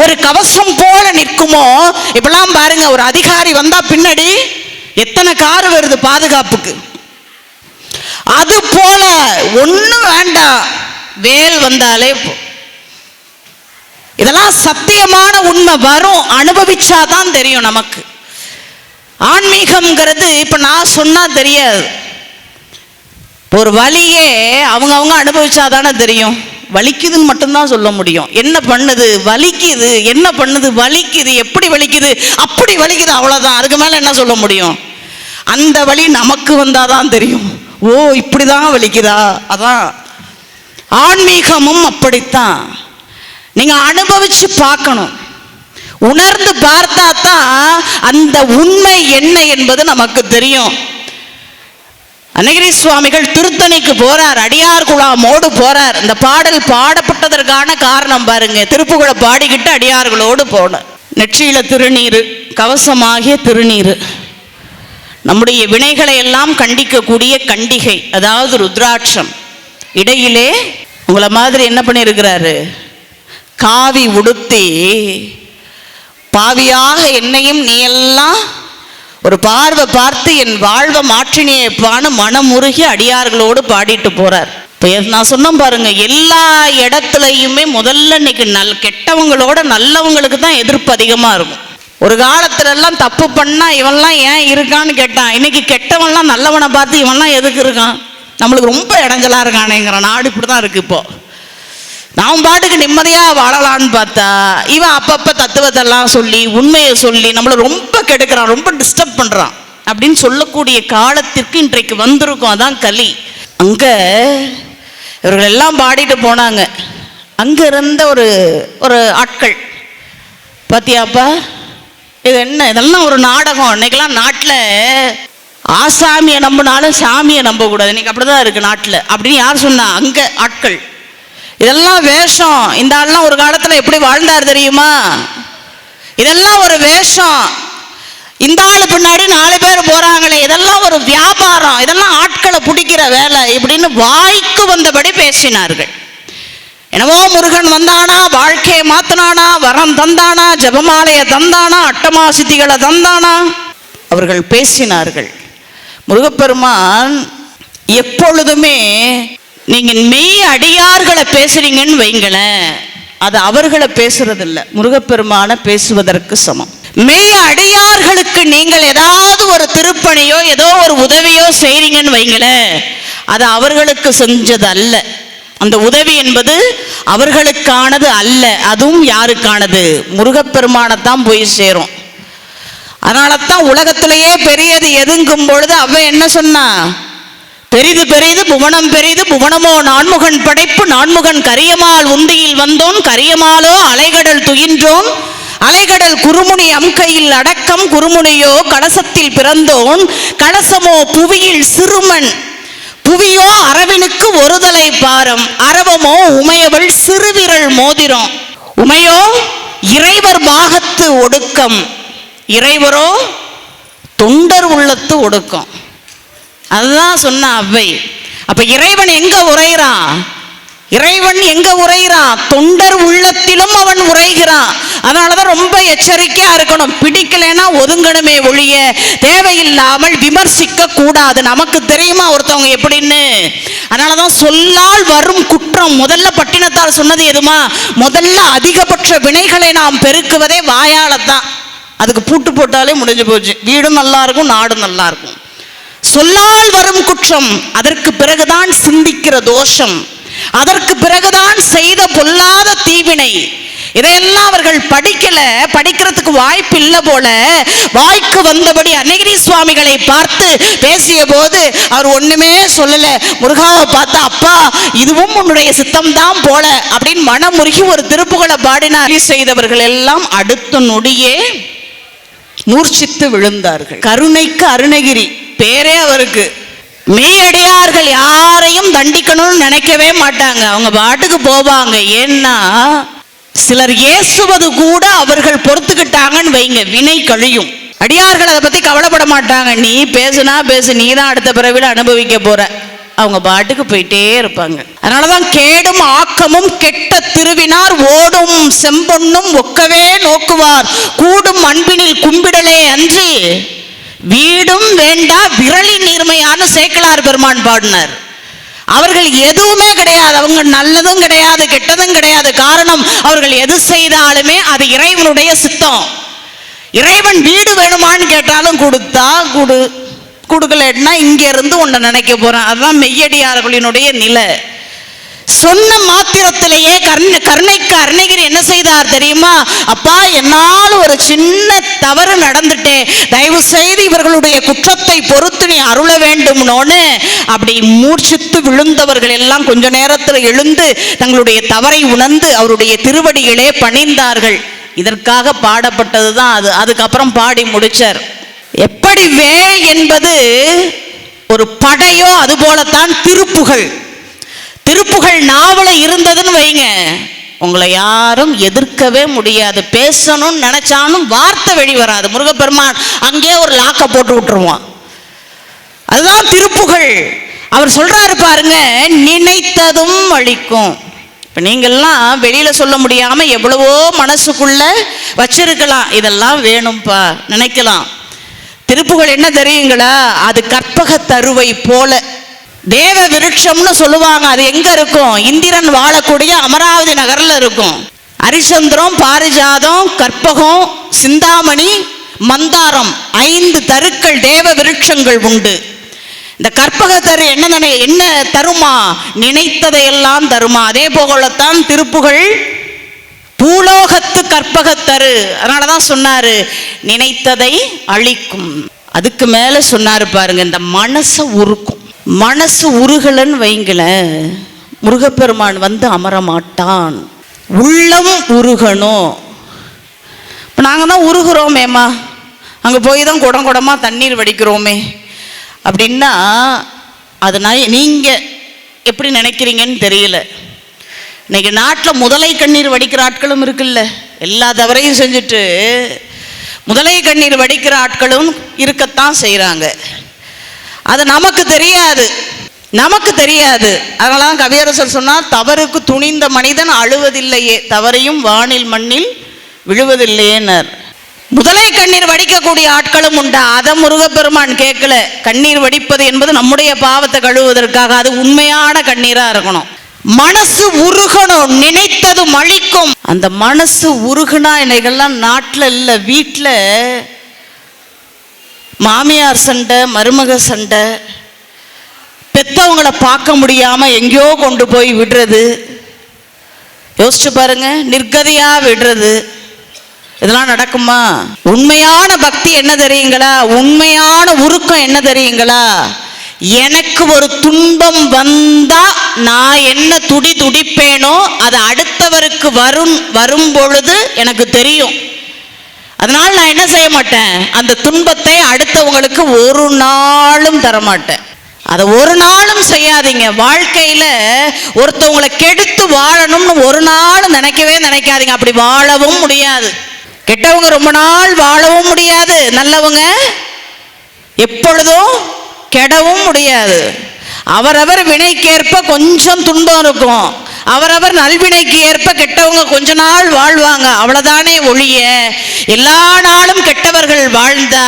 ஒரு கவசம் போல நிற்குமோ. இப்பெல்லாம் பாருங்க, ஒரு அதிகாரி வந்தா பின்னாடி எத்தனை கார் வருது பாதுகாப்புக்கு. அது போல ஒண்ணும் வேண்டாம், வேல் வந்தாலே. இதெல்லாம் சத்தியமான உண்மை. வரும், அனுபவிச்சாதான் தெரியும் நமக்கு. ஆன்மீகம்ங்கிறது இப்ப நான் சொன்னா தெரியாது. ஒரு வலியே அவங்க அனுபவிச்சாதானே தெரியும். வலிக்குதுன்னு மட்டும்தான் சொல்ல முடியும். என்ன பண்ணுது, வலிக்குது, என்ன பண்ணுது, வலிக்குது, எப்படி வலிக்குது, அப்படி வலிக்குது, அவ்வளவுதான். அதுக்கு மேல என்ன சொல்ல முடியும்? அந்த வலி நமக்கு வந்தாதான் தெரியும். ஓ, இப்படிதான் வலிக்குதா. அதான் ஆன்மீகமும் அப்படித்தான். நீங்க அனுபவிச்சு பார்க்கணும், உணர்ந்து பார்த்தா தான் அந்த உண்மை என்ன என்பது நமக்கு தெரியும். அருணகிரி சுவாமிகள் திருத்தணிக்கு போறார், அடியார் குழாமோடு போறார். இந்த பாடல் பாடப்பட்டதற்கான காரணம் பாருங்க. திருப்புகழை பாடிக்கிட்டு அடியார்களோடு போனார். நெற்றியில திருநீரு, கவசமாகிய திருநீரு, நம்முடைய வினைகளை எல்லாம் கண்டிக்கக்கூடிய கண்டிகை, அதாவது ருத்ராட்சம். இடையிலே உங்களை மாதிரி என்ன பண்ணியிருக்கிறாரு, காவி உடுத்தி, பாவியாக என்னையும் நீ எல்லாம் ஒரு பார்வை பார்த்து என் வாழ்வை மாற்றினேப்பான்னு மனமுருகி அடியார்களோடு பாடிட்டு போறார். இப்போ நான் சொன்ன பாருங்க, எல்லா இடத்துலையுமே முதல்ல இன்னைக்கு கெட்டவங்களோட நல்லவங்களுக்கு தான் எதிர்ப்பு அதிகமாக இருக்கும். ஒரு காலத்துல எல்லாம் தப்பு பண்ணா இவன்லாம் ஏன் இருக்கான்னு கேட்டான். இன்னைக்கு கெட்டவன்லாம் நல்லவனை பார்த்து இவன்லாம் எதுக்கு இருக்கான், நம்மளுக்கு ரொம்ப இடைஞ்சலா இருக்கானேங்கிற நாடு இப்படிதான் இருக்கு. இப்போ நாம் பாட்டுக்கு நிம்மதியா வாழலான்னு பார்த்தா இவன் அப்பப்ப தத்துவத்தெல்லாம் சொல்லி உண்மையை சொல்லி நம்மளை ரொம்ப கெடுக்கிறான், ரொம்ப டிஸ்டர்ப் பண்றான் அப்படின்னு சொல்லக்கூடிய காலத்திற்கு இன்றைக்கு வந்திருக்கும். அதான் கலி. அங்க இவர்கள் எல்லாம் பாடிட்டு போனாங்க. அங்க இருந்த ஒரு ஆட்கள், பாத்தியாப்பா இது என்ன, இதெல்லாம் ஒரு நாடகம். இன்னைக்கெல்லாம் நாட்டில் ஆசாமியை நம்பினாலும் சாமியை நம்ப கூடாது, இன்னைக்கு அப்படிதான் இருக்கு நாட்டில். அப்படின்னு யார் சொன்னா? அங்க ஆட்கள். இதெல்லாம் வேஷம். இந்த ஆள்லாம் ஒரு காலத்துல எப்படி வாழ்ந்தார் தெரியுமா? இதெல்லாம் ஒரு வேஷம். இந்த ஆளு பின்னாடி 4 பேர் போறாங்களே, இதெல்லாம் ஒரு வியாபாரம், இதெல்லாம் ஆட்களை பிடிக்கிற வேலை இப்படின்னு வாய்க்கு வந்தபடி பேசினார்கள். என்னவோ முருகன் வந்தானா, வாழ்க்கையை மாத்தினானா, வரம் தந்தானா, ஜபமாலையை தந்தானா, அட்டமா சித்திகளை தந்தானா, அவர்கள் பேசினார்கள். முருகப்பெருமான் எப்பொழுதுமே நீங்க மெய் அடியார்களை பேசுறீங்கன்னு வைங்களேன், அது அவர்களை பேசுறது இல்லை, முருகப்பெருமான பேசுவதற்கு சமம். மெய் அடியார்களுக்கு நீங்கள் ஏதாவது ஒரு திருப்பணியோ ஏதோ ஒரு உதவியோ செய்றீங்கன்னு வைங்களேன், அது அவர்களுக்கு செஞ்சது அல்ல. அந்த உதவி என்பது அவர்களுக்கானது அல்ல. அதுவும் யாருக்கானது? முருகப்பெருமானத்தான் போய் சேரும். அதனால தான் உலகத்திலேயே பெரியது எதுங்கும் பொழுது அவ என்ன சொன்னா? பெரிது பெரிது புவனம் பெரிது, புவனமோ நான்முகன் படைப்பு, நான்முகன் கரியமால் உந்தியில் வந்தோன், கரியமாலோ அலைகடல் துயின்றோன், அலைகடல் குறுமுனி அம்கையில் அடக்கம், குறுமுனியோ கலசத்தில் பிறந்தோன், கலசமோ புவியில் சிறுமன், புவியோ அரவினுக்கு ஒருதலை பாரம், அரவமோ உமையவள் சிறுவிரல் மோதிரம், உமையோ இறைவர் பாகத்து ஒடுக்கம், இறைவரோ தொண்டர் உள்ளத்து ஒடுக்கம். அதுதான் சொன்ன அவ்வை. அப்ப இறைவன் எங்க உரைகிறான்? இறைவன் எங்க உரைகிறான்? தொண்டர் உள்ளத்திலும் அவன் உரைகிறான். அதனாலதான் ரொம்ப எச்சரிக்கையா இருக்கணும். பிடிக்கலைன்னா ஒதுங்கணுமே ஒழிய தேவையில்லாமல் விமர்சிக்க கூடாது. நமக்கு தெரியுமா ஒருத்தவங்க எப்படின்னு? அதனாலதான் சொல்லால் வரும் குற்றம். முதல்ல பட்டினத்தார் சொன்னது எதுமா? முதல்ல அதிகபட்ச வினைகளை நாம் பெருக்குவதே வாயாலத்தான். அதுக்கு பூட்டு போட்டாலே முடிஞ்சு போச்சு. வீடும் நல்லா இருக்கும், நாடும் நல்லா இருக்கும். சொல்லால் வரும் குற்றம், அதற்கு பிறகுதான் சிந்திக்கிற தோஷம், அதற்கு பிறகுதான் செய்த பொல்லாத தீவினை. இதையெல்லாம் அவர்கள் படிக்கிறதுக்கு வாய்ப்பு இல்லை போல வாய்க்கு வந்தபடி அருணகிரி சுவாமிகளை பார்த்து பேசிய போது அவர் ஒண்ணுமே சொல்லல. முருகாவை பார்த்து, அப்பா இதுவும் உன்னுடைய சித்தம் தான் போல அப்படின்னு மனமுருகி ஒரு திருப்புகழை பாடினார். செய்தவர்கள் எல்லாம் அடுத்த நொடியே மூர்ச்சித்து விழுந்தார்கள். கருணைக்கு அருணகிரி பேரே அவருக்கு. மெய்யடியார்கள் யாரையும் தண்டிக்கணும்னு நினைக்கவே மாட்டாங்க, அவங்க பாட்டுக்கு போவாங்க. ஏன்னா சிலர் ஏசுவது கூட அவர்கள் பொறுத்துக்கிட்டாங்கன்னு வைங்க, வினை கழியும். அடியார்கள் அதை பத்தி கவலைப்பட மாட்டாங்க. நீ பேசுனா பேசு, நீ தான் அடுத்த பிறவில அனுபவிக்க போற. அவங்க பாட்டுக்கு போயிட்டே இருப்பாங்க. அதனாலதான் கேடும் ஆக்கமும் கெட்ட திருவினார் ஓடும் செம்பொன்னும் ஒக்கவே நோக்குவார் கூடும் அன்பினில் கும்பிடலே அன்று வீடும் வேண்டா விரலின் நீர்மையான சேக்கிழார் பெருமான் பாடினார். அவர்கள் எதுவுமே கிடையாது, அவங்க நல்லதும் கிடையாது கெட்டதும் கிடையாது. காரணம், அவர்கள் எது செய்தாலுமே அது இறைவனுடைய சித்தம். இறைவன் வீடு வேணுமான்னு கேட்டாலும் கொடுத்தா கொடுக்கலன்னா இங்க இருந்து உன்னை நினைக்க போறான். அதுதான் மெய்யடியார்களினுடைய நிலை. சொன்ன மாத்திரத்திலேயே கருணைக்கு அருணகிரி என்ன செய்தார் தெரியுமா? அப்பா, என்னால் ஒரு சின்ன தவறு நடந்துட்டே, தயவு செய்து இவர்களுடைய குற்றத்தை பொறுத்து நீ அருள வேண்டும்னோன்னு அப்படி மூர்ச்சித்து விழுந்தவர்கள் எல்லாம் கொஞ்ச நேரத்தில் எழுந்து தங்களுடைய தவறை உணர்ந்து அவருடைய திருவடிகளே பணிந்தார்கள். இதற்காக பாடப்பட்டது தான் அது. அதுக்கப்புறம் பாடி முடிச்சார். எப்படி வேல் என்பது ஒரு படையோ அதுபோலத்தான் திருப்புகழ். திருப்புகழ் நாவல இருந்ததுன்னு வைங்க, உங்களை யாரும் எதிர்க்கவே முடியாது. பேசணும்னு நினைச்சாலும் வார்த்தை வெளி வராது. முருகப்பெருமான் அங்கே ஒரு லாக்க போட்டு விட்டுருவான். அதுதான் திருப்புகழ். அவர் சொல்றாரு பாருங்க, நினைத்ததும் அளிக்கும். இப்போ நீங்கள்லாம் வெளியில சொல்ல முடியாம எவ்வளவோ மனசுக்குள்ள வச்சிருக்கலாம், இதெல்லாம் வேணும்பா நினைக்கலாம். திருப்புகழ் என்ன தெரியுங்களா? அது கற்பக தருவை போல தேவ விருட்சம்னு சொல்லுவாங்க. அது எங்க இருக்கும்? இந்திரன் வாழக்கூடிய அமராவதி நகர்ல இருக்கும். அரிசந்திரம், பாரிஜாதம், கற்பகம், சிந்தாமணி, மந்தாரம் 5 தருக்கள் தேவ விருட்சங்கள் உண்டு. இந்த கற்பக தரு என்ன தருமா? நினைத்ததையெல்லாம் தருமா. அதே போலத்தான் திருப்புகழ் பூலோகத்து கற்பகத்தரு. அதனாலதான் சொன்னாரு நினைத்ததை அழிக்கும். அதுக்கு மேல சொன்னாரு பாருங்க, இந்த மனசை உருக்கும். மனசு உருகலன்னு வைங்கள, முருகப்பெருமான் வந்து அமரமாட்டான். உள்ளம் உருகணும். இப்போ நாங்கள் தான் உருகிறோமேம்மா, அங்கே போய் தான் குடம் குடமாக தண்ணீர் வடிக்கிறோமே அப்படின்னா, அதனால் நீங்கள் எப்படி நினைக்கிறீங்கன்னு தெரியல. இன்னைக்கு நாட்டில் முதலை கண்ணீர் வடிக்கிற ஆட்களும் இருக்குல்ல, எல்லா தவறையும் செஞ்சுட்டு முதலை கண்ணீர் வடிக்கிற ஆட்களும் இருக்கத்தான் செய்கிறாங்க. அது நமக்கு தெரியாது, நமக்கு தெரியாது. அதனால தான் கவியரசர் சொன்னார், தவறுக்கு துணிந்த மனிதன் அழுவதில்லையே, தவறையும் வானில் மண்ணில் விழுவதில்லையேனர். முதலை கண்ணீர் வடிக்கக்கூடிய ஆட்களும் உண்டா? அதை முருகப்பெருமான் கேட்கல. கண்ணீர் வடிப்பது என்பது நம்முடைய பாவத்தை கழுவுவதற்காக, அது உண்மையான கண்ணீரா இருக்கணும். மனசு உருகணும், நினைத்தது அழிக்கும். அந்த மனசு உருகுனா இன்னைக்கெல்லாம் நாட்டில் இல்லை, வீட்டில் மாமியார் சண்டை, மருமக சண்டை, பெத்தவங்களை பார்க்க முடியாம எங்கேயோ கொண்டு போய் விடுறது. யோசிச்சு பாருங்க, நிர்கதியா விடுறது. இதெல்லாம் நடக்குமா? உண்மையான பக்தி என்ன தெரியுங்களா? உண்மையான உருக்கம் என்ன தெரியுங்களா? எனக்கு ஒரு துன்பம் வந்தா நான் என்ன துடிப்பேனோ அது அடுத்தவருக்கு வரும் பொழுது எனக்கு தெரியும். அதனால் நான் என்ன செய்ய மாட்டேன், அந்த துன்பத்தை அடுத்தவங்களுக்கு ஒரு நாளும் தரமாட்டேன். அதை ஒரு நாளும் செய்யாதீங்க. வாழ்க்கையில ஒருத்தவங்களை கெடுத்து வாழணும்னு ஒரு நாள் நினைக்கவே நினைக்காதீங்க. அப்படி வாழவும் முடியாது. கெட்டவங்க ரொம்ப நாள் வாழவும் முடியாது, நல்லவங்க எப்பொழுதும் கெடவும் முடியாது. அவரவர் வினைக்கேற்ப கொஞ்சம் துன்பம் இருக்கும், அவரவர் நல்வினைக்கு ஏற்ப கெட்டவங்க கொஞ்ச நாள் வாழ்வாங்க, அவ்வளவுதானே ஒழிய எல்லா நாளும் கெட்டவர்கள் வாழ்ந்தா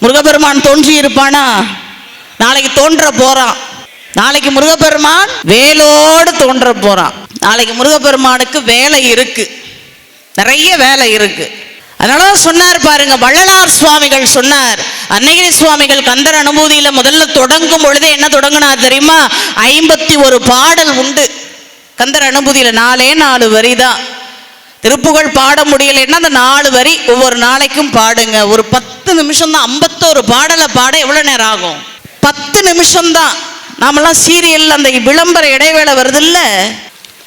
முருகப்பெருமான் தோன்றி இருப்பானா? நாளைக்கு தோன்ற போறான். நாளைக்கு முருகப்பெருமான் வேலோடு தோன்ற போறான். நாளைக்கு முருகப்பெருமானுக்கு வேலை இருக்கு, நிறைய வேலை இருக்கு. அதனால சொன்னார் பாருங்க, வள்ளலார் சுவாமிகள் சொன்னார். அருணகிரி சுவாமிகள் கந்தர் அனுபூதியில முதல்ல தொடங்கும் பொழுது என்ன தொடங்கினார் தெரியுமா? 51 பாடல் உண்டு கந்தர் அனுபூதியில. 4 வரி தான். திருப்புகழ் பாட முடியலைன்னா அந்த 4 வரி ஒவ்வொரு நாளைக்கும் பாடுங்க. ஒரு 10 நிமிஷம் தான். 51 பாடலை பாட எவ்வளவு நேரம் ஆகும்? 10 நிமிஷம் தான். நாமெல்லாம் சீரியல் அந்த விளம்பர இடைவேளை வருது இல்ல,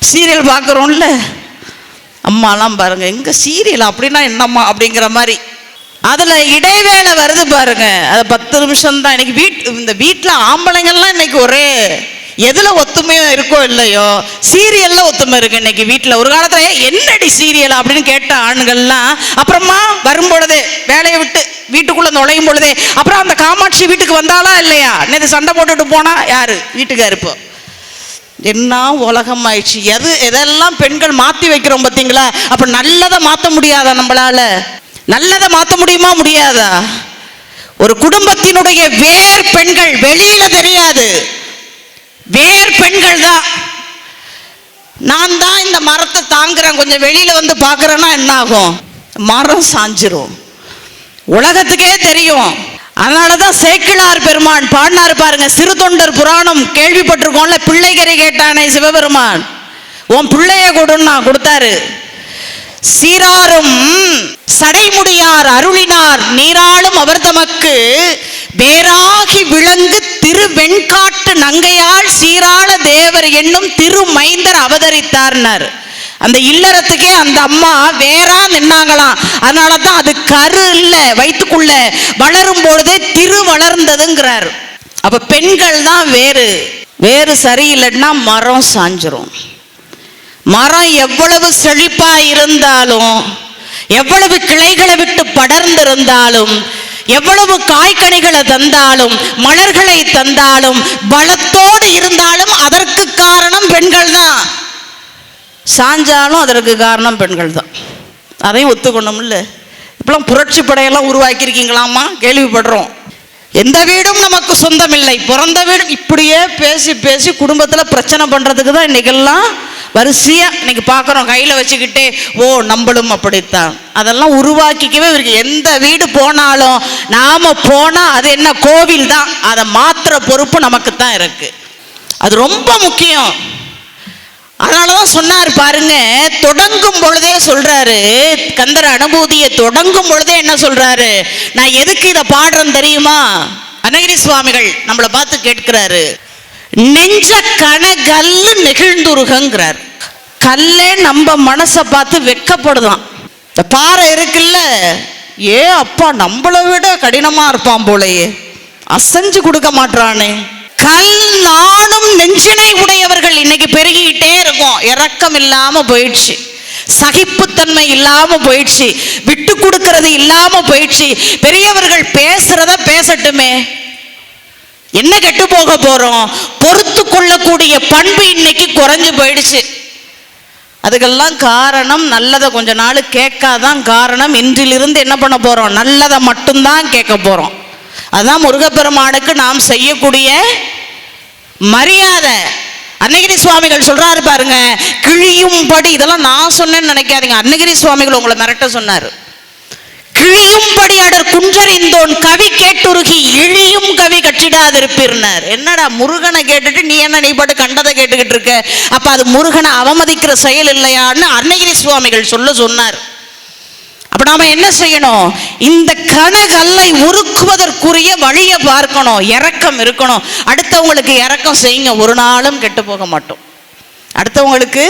சீரியல் பார்க்குறோம்ல, அம்மாலாம் பாருங்க, எங்க சீரியல் அப்படின்னா என்னம்மா அப்படிங்கிற மாதிரி அதுல இடைவேளை வருது பாருங்க, அது 10 நிமிஷம் தான். இன்னைக்கு இந்த வீட்டில் ஆம்பளைங்கள்லாம் இன்னைக்கு ஒரே எதுல ஒத்துமையோ இருக்கோ இல்லையோ, சீரியல்ல ஒத்துமை இருக்கு இன்னைக்கு வீட்டில். ஒரு காலத்துல என்னடி சீரியல் அப்படின்னு கேட்ட ஆண்கள்லாம் அப்புறமா வரும்பொழுதே, வேலையை விட்டு வீட்டுக்குள்ள நுழையும் பொழுதே, அப்புறம் அந்த காமாட்சி வீட்டுக்கு வந்தாலா இல்லையா, நேற்று சண்டை போட்டுட்டு போனா யாரு வீட்டுக்காரு? இப்போ என்ன உலகம் ஆயிடுச்சு. எதெல்லாம் பெண்கள் மாற்றி வைக்கிறோம் பார்த்தீங்களா? அப்போ நல்லதை மாற்ற முடியாதா? நம்மளால நல்லதை மாற்ற முடியுமா? முடியாதா? ஒரு குடும்பத்தினுடைய வேர் பெண்கள் வெளியில தெரியாது, வேர் பெண்கள் தான். நான் தான் இந்த மரத்தை தாங்குறேன், கொஞ்சம் வெளியில வந்து பார்க்குறேன்னா என்ன ஆகும்? மரம் சாஞ்சிரும், உலகத்துக்கே தெரியும். அதனாலதான் சேக்கிழார் பெருமான் பாடினாரு பாருங்க, சிறு தொண்டர் புராணம் கேள்விப்பட்டிருக்கோம்ல. பிள்ளைகரை கேட்டானே சிவபெருமான், உன் பிள்ளைய கொடுன்னா கொடுத்தாரு. சீராரும் சடைமுடியார் அருளினார் நீராளும் அவர் தமக்கு வேறாகி விளங்கு திருவெண்காட்டு நங்கையால் சீராள தேவர் என்னும் திருமைந்தர் அவதரித்தார்னார். அந்த இல்லறத்துக்கே அந்த அம்மா வேறா நின்னாங்களாம். அதனாலதான் அது கரு இல்ல, வயிற்றுக்குள்ள வளரும் பொழுதே திரு வளர்ந்ததுங்கிறார். அப்ப பெண்கள் தான் வேறு. வேறு சரியில்லைன்னா மரம் சாஞ்சிரும். மரம் எவ்வளவு செழிப்பா இருந்தாலும், எவ்வளவு கிளைகளை விட்டு படர்ந்திருந்தாலும், எவ்வளவு காய்கனிகளை தந்தாலும், மலர்களை தந்தாலும், பலத்தோடு இருந்தாலும் அதற்கு காரணம் பெண்கள் தான். சாஞ்சாலும் அதற்கு காரணம் பெண்கள் தான். அதையும் ஒத்துக்கணும்ல. இப்பெல்லாம் புரட்சி படையெல்லாம் உருவாக்கியிருக்கீங்களாமா? கேள்விப்படுறோம். எந்த வீடும் நமக்கு சொந்தம் இல்லை, பிறந்த வீடும். இப்படியே பேசி பேசி குடும்பத்தில் பிரச்சனை பண்ணுறதுக்கு தான் இன்றைக்கெல்லாம் வரிசையாக இன்னைக்கு பார்க்குறோம். கையில் வச்சுக்கிட்டே ஓ நம்மளும் அப்படித்தான். அதெல்லாம் உருவாக்கிக்கவே இருக்கு. எந்த வீடு போனாலும் நாம் போனால் அது என்ன கோவில் தான், அதை மாற்றுற பொறுப்பு நமக்கு தான் இருக்குது. அது ரொம்ப முக்கியம். அதனாலதான் சொன்னார் பாருங்க, தொடங்கும் பொழுதே சொல்றாரு, கந்தர் அனுபூதியை தொடங்கும் பொழுதே என்ன சொல்றாரு? நான் எதுக்கு இதை பாடுறேன் தெரியுமா? அருணகிரி சுவாமிகள் நம்மளை பார்த்து கேட்கிறாரு, நெஞ்ச கனகல்லு நெகிழ்ந்துருகங்கிறார். கல்லே நம்ம மனசை பார்த்து வெக்கப்படுதான். இந்த பாறை இருக்குல்ல, ஏ அப்பா நம்மளை விட கடினமா இருப்பான் போலயே, அசைஞ்சு கொடுக்க மாட்டானே. கல் நானும் நெஞ்சினை உடையவர்கள் இன்னைக்கு பெருகிட்டே இருக்கும். இரக்கம் இல்லாம போயிடுச்சு, சகிப்புத்தன்மை இல்லாம போயிடுச்சு, விட்டு கொடுக்கறது இல்லாம போயிடுச்சு. பெரியவர்கள் பேசுறத பேசட்டுமே, என்ன கெட்டு போக போறோம்? பொறுத்து கொள்ளக்கூடிய பண்பு இன்னைக்கு குறைஞ்சு போயிடுச்சு. அதுக்கெல்லாம் காரணம் நல்லதை கொஞ்ச நாள் கேட்காதான் காரணம். இன்றிலிருந்து என்ன பண்ண போறோம்? நல்லதை மட்டும்தான் கேட்க போறோம். அதான் முருகப்பெருமானுக்கு நாம் செய்யக்கூடிய மரியாதை. அருணகிரி சுவாமிகள் சொல்றாரு பாருங்க, கிழியும்படி. இதெல்லாம் நான் சொன்னேன்னு நினைக்காதீங்க, அருணகிரி சுவாமிகள் உங்களை மிரட்ட சொன்னார். கிழியும்படி அடர் குன்றறிந்தோன் கவி கேட்டுருகி இழியும் கவி கட்டிடாதிருப்பினார். என்னடா முருகனை கேட்டுட்டு நீ என்ன நீ பாட்டு கண்டதை கேட்டுக்கிட்டு இருக்க? அப்ப அது முருகனை அவமதிக்கிற செயல் இல்லையான்னு அருணகிரி சுவாமிகள் சொன்னார். அப்ப நாம என்ன செய்யணும்? இந்த கனகல்லை உருக்குவதற்குரிய வழியை பார்க்கணும். இரக்கம் இருக்கணும். அடுத்தவங்களுக்கு இரக்கம் செய்யுங்க, ஒரு நாளும் கெட்டு போக மாட்டோம். அடுத்தவங்களுக்கு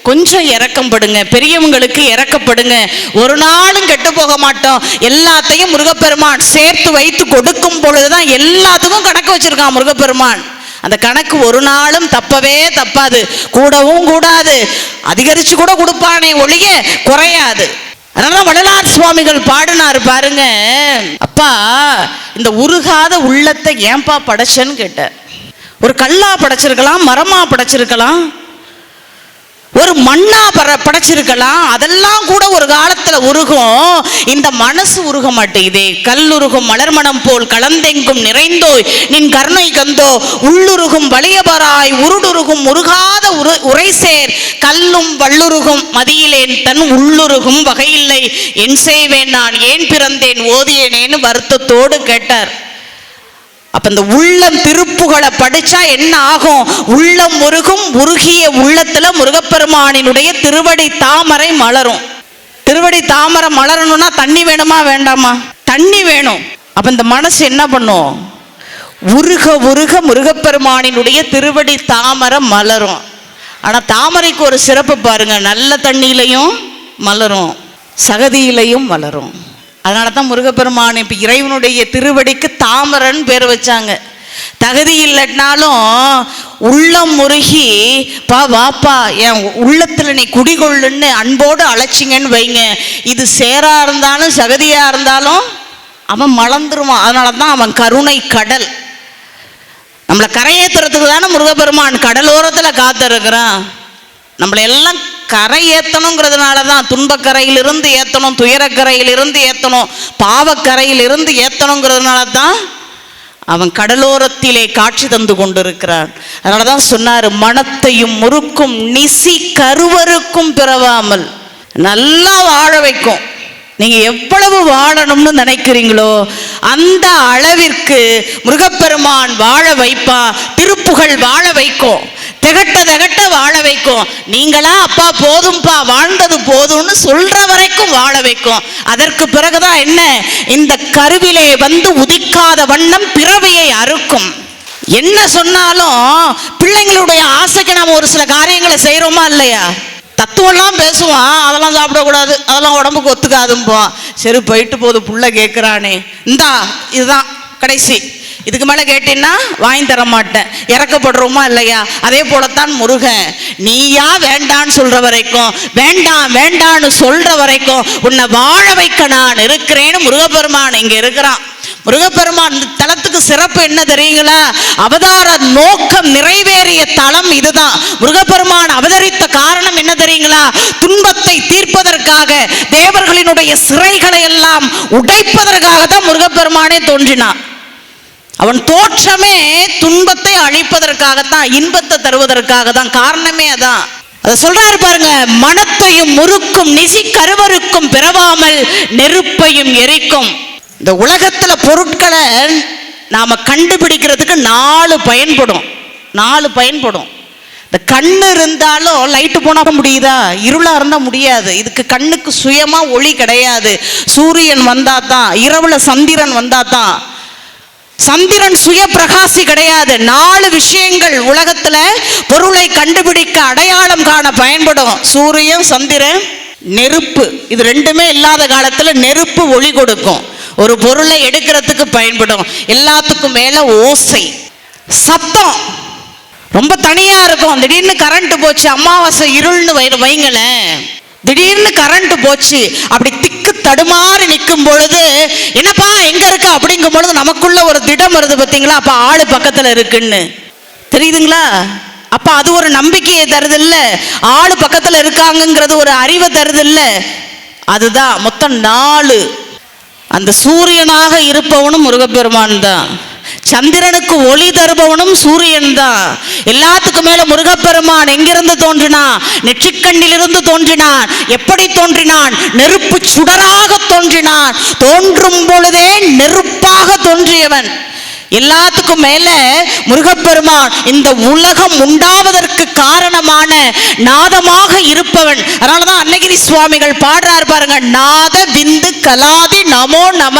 கொஞ்சம் இரக்கம் படுங்க, பெரியவங்களுக்கு இரக்கப்படுங்க, ஒரு நாளும் கெட்டு போக மாட்டோம். எல்லாத்தையும் முருகப்பெருமான் சேர்த்து வைத்து கொடுக்கும் பொழுதுதான் எல்லாத்துக்கும் கணக்கு வச்சிருக்கான் முருகப்பெருமான். அந்த கணக்கு ஒரு நாளும் தப்பவே தப்பாது, கூடவும் கூடாது, அதிகரிச்சு கூட கொடுப்பானே ஒழிய குறையாது. அதனால வள்ளலார் சுவாமிகள் பாடினாரு பாருங்க, அப்பா இந்த உருகாத உள்ளத்தை ஏன்பா படைச்சன்னு கேட்டார். ஒரு கல்லா படைச்சிருக்கலாம், மரமா படைச்சிருக்கலாம், ஒரு மண்ணா படைச்சிருக்கலாம். அதெல்லாம் கூட ஒரு காலத்துல உருகும். இந்த மனசு உருக மாட்டேங்குதே. கல்லுருகும் மலர்மணம் போல் கலந்தெங்கும் நிறைந்தோய் நின் கருணை கந்தோ உள்ளுருகும் வலியபராய் உருடுருகும் உருகாத உரைசேர் கல்லும் வள்ளுருகும் மதியிலேன் தன் உள்ளுருகும் வகையில்லை என் செய்வேன் நான் ஏன் பிறந்தேன் ஓதியேனேன்னு வருத்தத்தோடு கேட்டார். அப்ப இந்த உள்ளம் திருப்புகளை படிச்சா என்ன ஆகும்? உள்ளம் முருகும். உருகிய உள்ளத்துல முருகப்பெருமானினுடைய திருவடி தாமரை மலரும். திருவடி தாமரை மலரணும்னா தண்ணி வேணுமா வேண்டாமா? தண்ணி வேணும். அப்ப இந்த மனசு என்ன பண்ணும்? உருக உருக முருகப்பெருமானினுடைய திருவடி தாமரை மலரும். ஆனா தாமரைக்கு ஒரு சிறப்பு பாருங்க, நல்ல தண்ணியிலையும் மலரும், சகதியிலையும் மலரும். அதனால தான் முருகப்பெருமான் இப்போ இறைவனுடைய திருவடிக்கு தாமரன் பேர் வச்சாங்க. தகுதி இல்லைனாலும் உள்ளம் முருகி பா வாப்பா என் உள்ளத்தில் நீ குடிகொள்ளுன்னு அன்போடு அழைச்சிங்கன்னு வைங்க. இது சேரா இருந்தாலும் சகதியா இருந்தாலும் அவன் மலர்ந்துருவான். அதனால தான் அவன் கருணை கடல். நம்மளை கரையேற்றுறதுக்கு தானே முருகப்பெருமான் கடலோரத்தில் காத்திருக்கிறான். நம்மளை எல்லாம் கரை ஏற்றணுங்கிறதுனால தான் துன்பக்கரையிலிருந்து ஏற்றணும், துயரக்கரையிலிருந்து ஏற்றணும், பாவக்கரையிலிருந்து ஏற்றணுங்கிறதுனால தான் அவன் கடலோரத்திலே காட்சி தந்து கொண்டிருக்கிறான். அதனால தான் சொன்னார், மனத்தையும் முறுக்கும் நிசி கருவருக்கும் பிறவாமல். நல்லா வாழ வைக்கும். நீங்கள் எவ்வளவு வாழணும்னு நினைக்கிறீங்களோ அந்த அளவிற்கு முருகப்பெருமான் வாழ வைப்பான். திருப்புகழ் வாழ வைக்கும், திகட்ட வாழ வைக்கும். நீங்களா அப்பா போதும்பா, வாழ்ந்தது போதும்னு சொல்ற வரைக்கும் வாழ வைக்கும். அதற்கு பிறகுதான் என்ன, இந்த கருவிலே வந்து உதிக்காத வண்ணம் பிறவியை அறுக்கும். என்ன சொன்னாலும் பிள்ளைங்களுடைய ஆசைக்கு நாம் ஒரு சில காரியங்களை செய்கிறோமா இல்லையா? தத்துவம்லாம் பேசுவான், அதெல்லாம் சாப்பிடக்கூடாது, அதெல்லாம் உடம்புக்கு ஒத்துக்காதும்போ. சரி போயிட்டு போகுது, புள்ள கேட்குறானே, இந்தா இதுதான் கடைசி, இதுக்கு மேலே கேட்டீங்கன்னா வாங்கி தர மாட்டேன், இறக்கப்படுறோமா இல்லையா? அதே போலத்தான் முருகன், நீயா வேண்டான்னு சொல்ற வரைக்கும், வேண்டாம் வேண்டான்னு சொல்ற வரைக்கும் உன்னை வாழ வைக்க நான் இருக்கிறேன்னு முருகப்பெருமான் இங்கே இருக்கிறான். முருகப்பெருமான் தலத்துக்கு சிறப்பு என்ன தெரியுங்களா? அவதார நோக்கம் நிறைவேறிய தலம் இதுதான். முருகப்பெருமான் அவதரித்த காரணம் என்ன தெரியுங்களா? துன்பத்தை தீர்ப்பதற்காக, தேவர்களினுடைய சிறைகளை எல்லாம் உடைப்பதற்காக தான் முருகப்பெருமானே தோன்றினான். அவன் தோற்றமே துன்பத்தை அழிப்பதற்காகத்தான், இன்பத்தை தருவதற்காக தான். காரணமே அதான். அதை சொல்றாரு பாருங்க, மனத்தையும் முறுக்கும் நிசி கருவருக்கும் பிறவாமல் நெருப்பையும் எரிக்கும். இந்த உலகத்துல பொருட்களை நாம கண்டுபிடிக்கிறதுக்கு 4 பயன்படும். இந்த கண்ணு இருந்தாலும் லைட்டு போனாக்க முடியுதா? இருளா இருந்தா முடியாது. இதுக்கு கண்ணுக்கு சுயமா ஒளி கிடையாது. சூரியன் வந்தா தான், இரவுல சந்திரன் வந்தா தான். சந்திரன் சுய பிரகாசி கிடையாது. 4 விஷயங்கள் உலகத்துல பொருளை கண்டுபிடிக்க, அடையாளம் காண பயன்படும். சூரியன், சந்திரன், நெருப்பு. இது ரெண்டுமே இல்லாத காலத்துல நெருப்பு ஒளி கொடுக்கும். ஒரு பொருளை எடுக்கிறதுக்கு பயன்படும். எல்லாத்துக்கும் மேல ஓசை, சத்தம். ரொம்ப தனியா இருக்கும். திடீர்னு கரண்ட் போச்சு, அமாவாசை இருள்னு வைங்களேன், திடீர்னு கரண்ட் போச்சு, அப்படி திக்கு தடுமாறி நிற்கும் பொழுது, என்னப்பா எங்க இருக்க அப்படிங்கும் பொழுது நமக்குள்ள ஒரு திடம் வருது பார்த்தீங்களா? அப்ப ஆளு பக்கத்துல இருக்குன்னு தெரியுதுங்களா? அப்ப அது ஒரு நம்பிக்கையை தருது இல்ல, ஆளு பக்கத்துல இருக்காங்கிறது ஒரு அறிவை தருது இல்ல. அதுதான் மொத்தம் 4. அந்த சூரியனாக இருப்பவனும் முருகப்பெருமான் தான். சந்திரனுக்கு ஒளி தருபவனும் சூரியன் தான். எல்லாத்துக்கும் மேல முருகப்பெருமான் எங்கிருந்து தோன்றினான்? நெற்றிக்கண்ணிலிருந்து தோன்றினான். எப்படி தோன்றினான்? நெருப்பு சுடராக தோன்றினான். தோன்றும் பொழுதே நெருப்பாக தோன்றியவன். எல்லாத்துக்கும் மேல முருகப்பெருமான் இந்த உலகம் உண்டாவதற்கு காரணமான நாதமாக இருப்பவன். அதனாலதான் அன்னகிரி சுவாமிகள் பாடுறாரு பாருங்க, நாத விந்து கலாதி நமோ நம.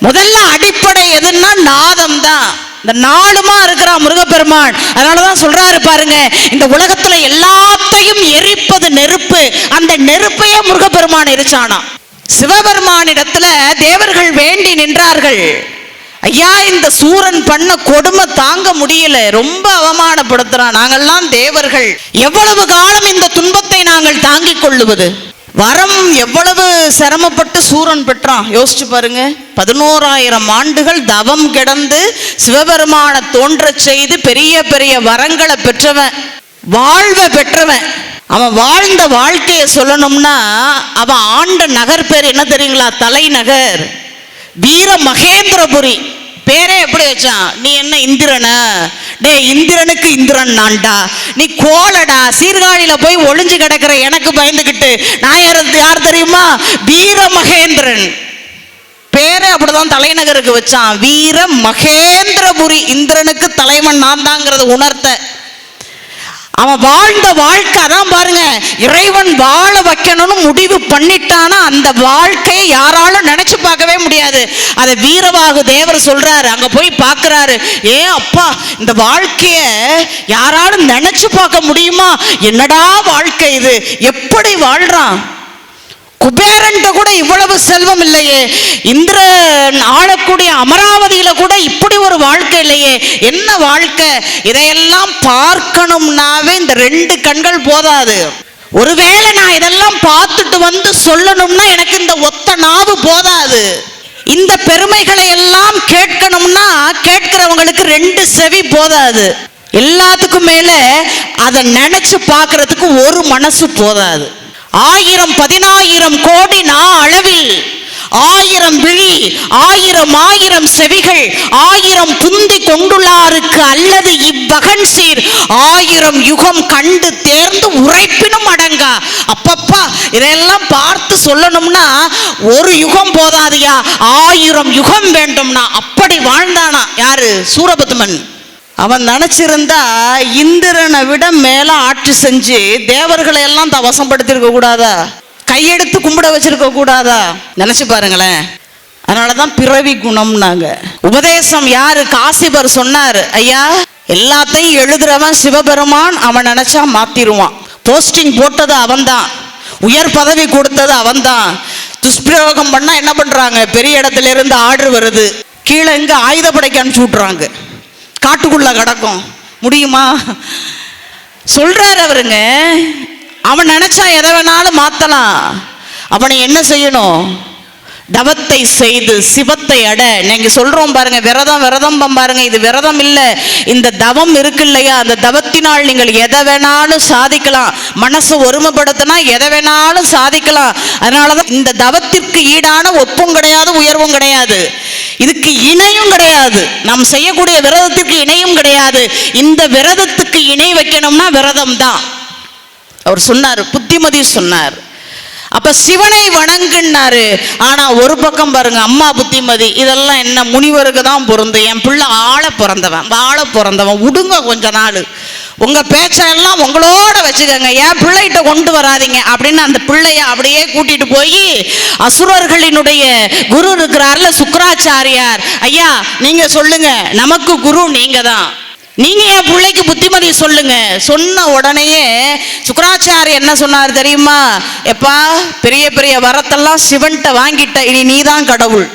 முதல்ல அடிப்படை எதுன்னா நாதம் தான். இந்த 4மா இருக்கிறான் முருகப்பெருமான். அதனாலதான் சொல்றாரு பாருங்க, இந்த உலகத்துல எல்லாத்தையும் எரிப்பது நெருப்பு. அந்த நெருப்பையே முருகப்பெருமான் எரிச்சானா. சிவபெருமானிடத்துல தேவர்கள் வேண்டி நின்றார்கள், ஐயா இந்த சூரன் பண்ண கொடுமை தாங்க முடியல, ரொம்ப அவமானப்படுத்துறான், நாங்கள்லாம் தேவர்கள், எவ்வளவு காலம் இந்த துன்பத்தை நாங்கள் தாங்கிக் கொள்ளுவது? வரம் எவ்வளவு சிரமப்பட்டு சூரன் பெற்றான் யோசிச்சு பாருங்க. 11,000 ஆண்டுகள் தவம் கிடந்து சிவபெருமான தோன்ற செய்து பெரிய பெரிய வரங்களை பெற்றவன், வாழ்வை பெற்றவன். அவன் வாழ்ந்த வாழ்க்கையை சொல்லணும்னா, அவன் ஆண்ட நகர் பேர் என்ன தெரியுங்களா? தலைநகர் வீர மகேந்திரபுரி. பேரே எப்படி வச்சான்? நீ என்ன இந்திரனா? டே இந்திரனுக்கு இந்திரன் நான்டா, நீ கோலடா, சீர்காழியில போய் ஒளிஞ்சு கிடக்கிற எனக்கு பயந்துகிட்டு நான் யார் தெரியுமா? வீர மகேந்திரன். பேரே அப்படிதான் தலைநகருக்கு வச்சான், வீர மகேந்திரபுரி. இந்திரனுக்கு தலைவன் நான் தாங்கிறது உணர்த்த அவன் வாழ்ந்த வாழ்க்கை. அதான் பாருங்க, இறைவன் வாழ வைக்கணும்னு முடிவு பண்ணிட்டானா அந்த வாழ்க்கையை யாராலும் நினைச்சு பார்க்கவே முடியாது. அதை வீரவாகு தேவர் சொல்றாரு, அங்க போய் பார்க்கிறாரு, அப்பா இந்த வாழ்க்கைய யாராலும் நினைச்சு பார்க்க முடியுமா? என்னடா வாழ்க்கை இது, எப்படி வாழ்றான்? குபேரன்ட்ட கூட இவ்வளவு செல்வம் இல்லையே, இந்திரன் ஆளக்கூடிய அமராவதியில கூட இப்படி ஒரு வாழ்க்கை இல்லையே, என்ன வாழ்க்கை? இதையெல்லாம் பார்க்கணும்னாவே இந்த 2 கண்கள் போதாது. ஒருவேளை நான் இதெல்லாம் பார்த்துட்டு வந்து சொல்லணும்னா எனக்கு இந்த ஒத்த நாவு போதாது. இந்த பெருமைகளை எல்லாம் கேட்கணும்னா கேட்கிறவங்களுக்கு 2 செவி போதாது. எல்லாத்துக்கும் மேல அதை நினைச்சு பார்க்கறதுக்கு ஒரு மனசு போதாது. 1000 10,000 கோடி அளவில் 1000 விழி 1000 செவிகள் 1000 புந்தி கொண்டுள்ளாருக்கு அல்லது இவ்வகன் சீர் 1000 யுகம் கண்டு தேர்ந்து உரைப்பினும் அடங்கா. அப்பப்பா இதெல்லாம் பார்த்து சொல்லணும்னா ஒரு யுகம் போதாதியா, 1000 யுகம் வேண்டும்னா. அப்படி வாழ்ந்தானா யாரு? சூரபத்மன். அவன் நினைச்சிருந்தா இந்திரனை விட மேல ஆட்சி செஞ்சு தேவர்களை எல்லாம் வசப்படுத்திருக்க கூடாதா? கையெடுத்து கும்பிட வச்சிருக்க கூடாதா? நினைச்சு பாருங்களேன். அதனாலதான் பிறவி குணம்னாங்க. உபதேசம் யாரு? காசிபர் சொன்னாரு, ஐயா எல்லாத்தையும் எழுதுறவன் சிவபெருமான், அவன் நினைச்சா மாத்திருவான். போஸ்டிங் போட்டது அவன்தான், உயர் பதவி கொடுத்தது அவன்தான். துஷ்பிரயோகம் பண்ணா என்ன பண்றாங்க? பெரிய இடத்துல இருந்து ஆர்டர் வருது, கீழே இங்க ஆயுதப்படைக்கு அனுப்பிச்சு விட்டுறாங்க, காட்டுக்குள்ள கிடக்கும். முடியுமா? சொல்றாரு அவருங்க. அவன் நினைச்சா எதை வேணாலும் மாத்தலாம். அவனை என்ன செய்யணும்? தவத்தை செய்து சிவத்தை அட. நீங்க சொல்றோம் பாருங்க, விரதம் பாருங்க, இது விரதம் இல்ல, இந்த தவம் இருக்கு இல்லையா, அந்த தவத்தினால் நீங்கள் எதை வேணாலும் சாதிக்கலாம். மனசை ஒருமைப்படுத்தினா எதை வேணாலும் சாதிக்கலாம். அதனாலதான் இந்த தவத்திற்கு ஈடான ஒப்பும் கிடையாது, உயர்வும் கிடையாது, இதுக்கு இணையும் கிடையாது. நாம் செய்யக்கூடிய விரதத்திற்கு இணையும் கிடையாது. இந்த விரதத்துக்கு இணை வைக்கணும்னா விரதம் தான். அவர் சொன்னார், புத்திமதி சொன்னார். அப்ப சிவனை வணங்குன்னாரு. ஆனா ஒரு பக்கம் பாருங்க, அம்மா புத்திமதி, இதெல்லாம் என்ன முனிவருக்கு தான் பொருந்தும். என் பிள்ளை ஆள பிறந்தவன் விடுங்க கொஞ்ச நாள், உங்க பேச்செல்லாம் உங்களோட வச்சுக்கோங்க, என் பிள்ளைகிட்ட கொண்டு வராதிங்க அப்படின்னு அந்த பிள்ளைய அப்படியே கூட்டிட்டு போய் அசுரர்களினுடைய குரு இருக்கிறார்ல சுக்கராச்சாரியார், ஐயா நீங்க சொல்லுங்க, நமக்கு குரு நீங்க தான், நீங்க என் பிள்ளைக்கு புத்திமதி சொல்லுங்க. சொன்ன உடனேயே சுக்கராச்சாரியர் என்ன சொன்னார் தெரியுமா? எப்பா பெரிய பெரிய வரத்தெல்லாம் சிவன்கிட்ட வாங்கிட்ட, இனி நீதான் கடவுள்,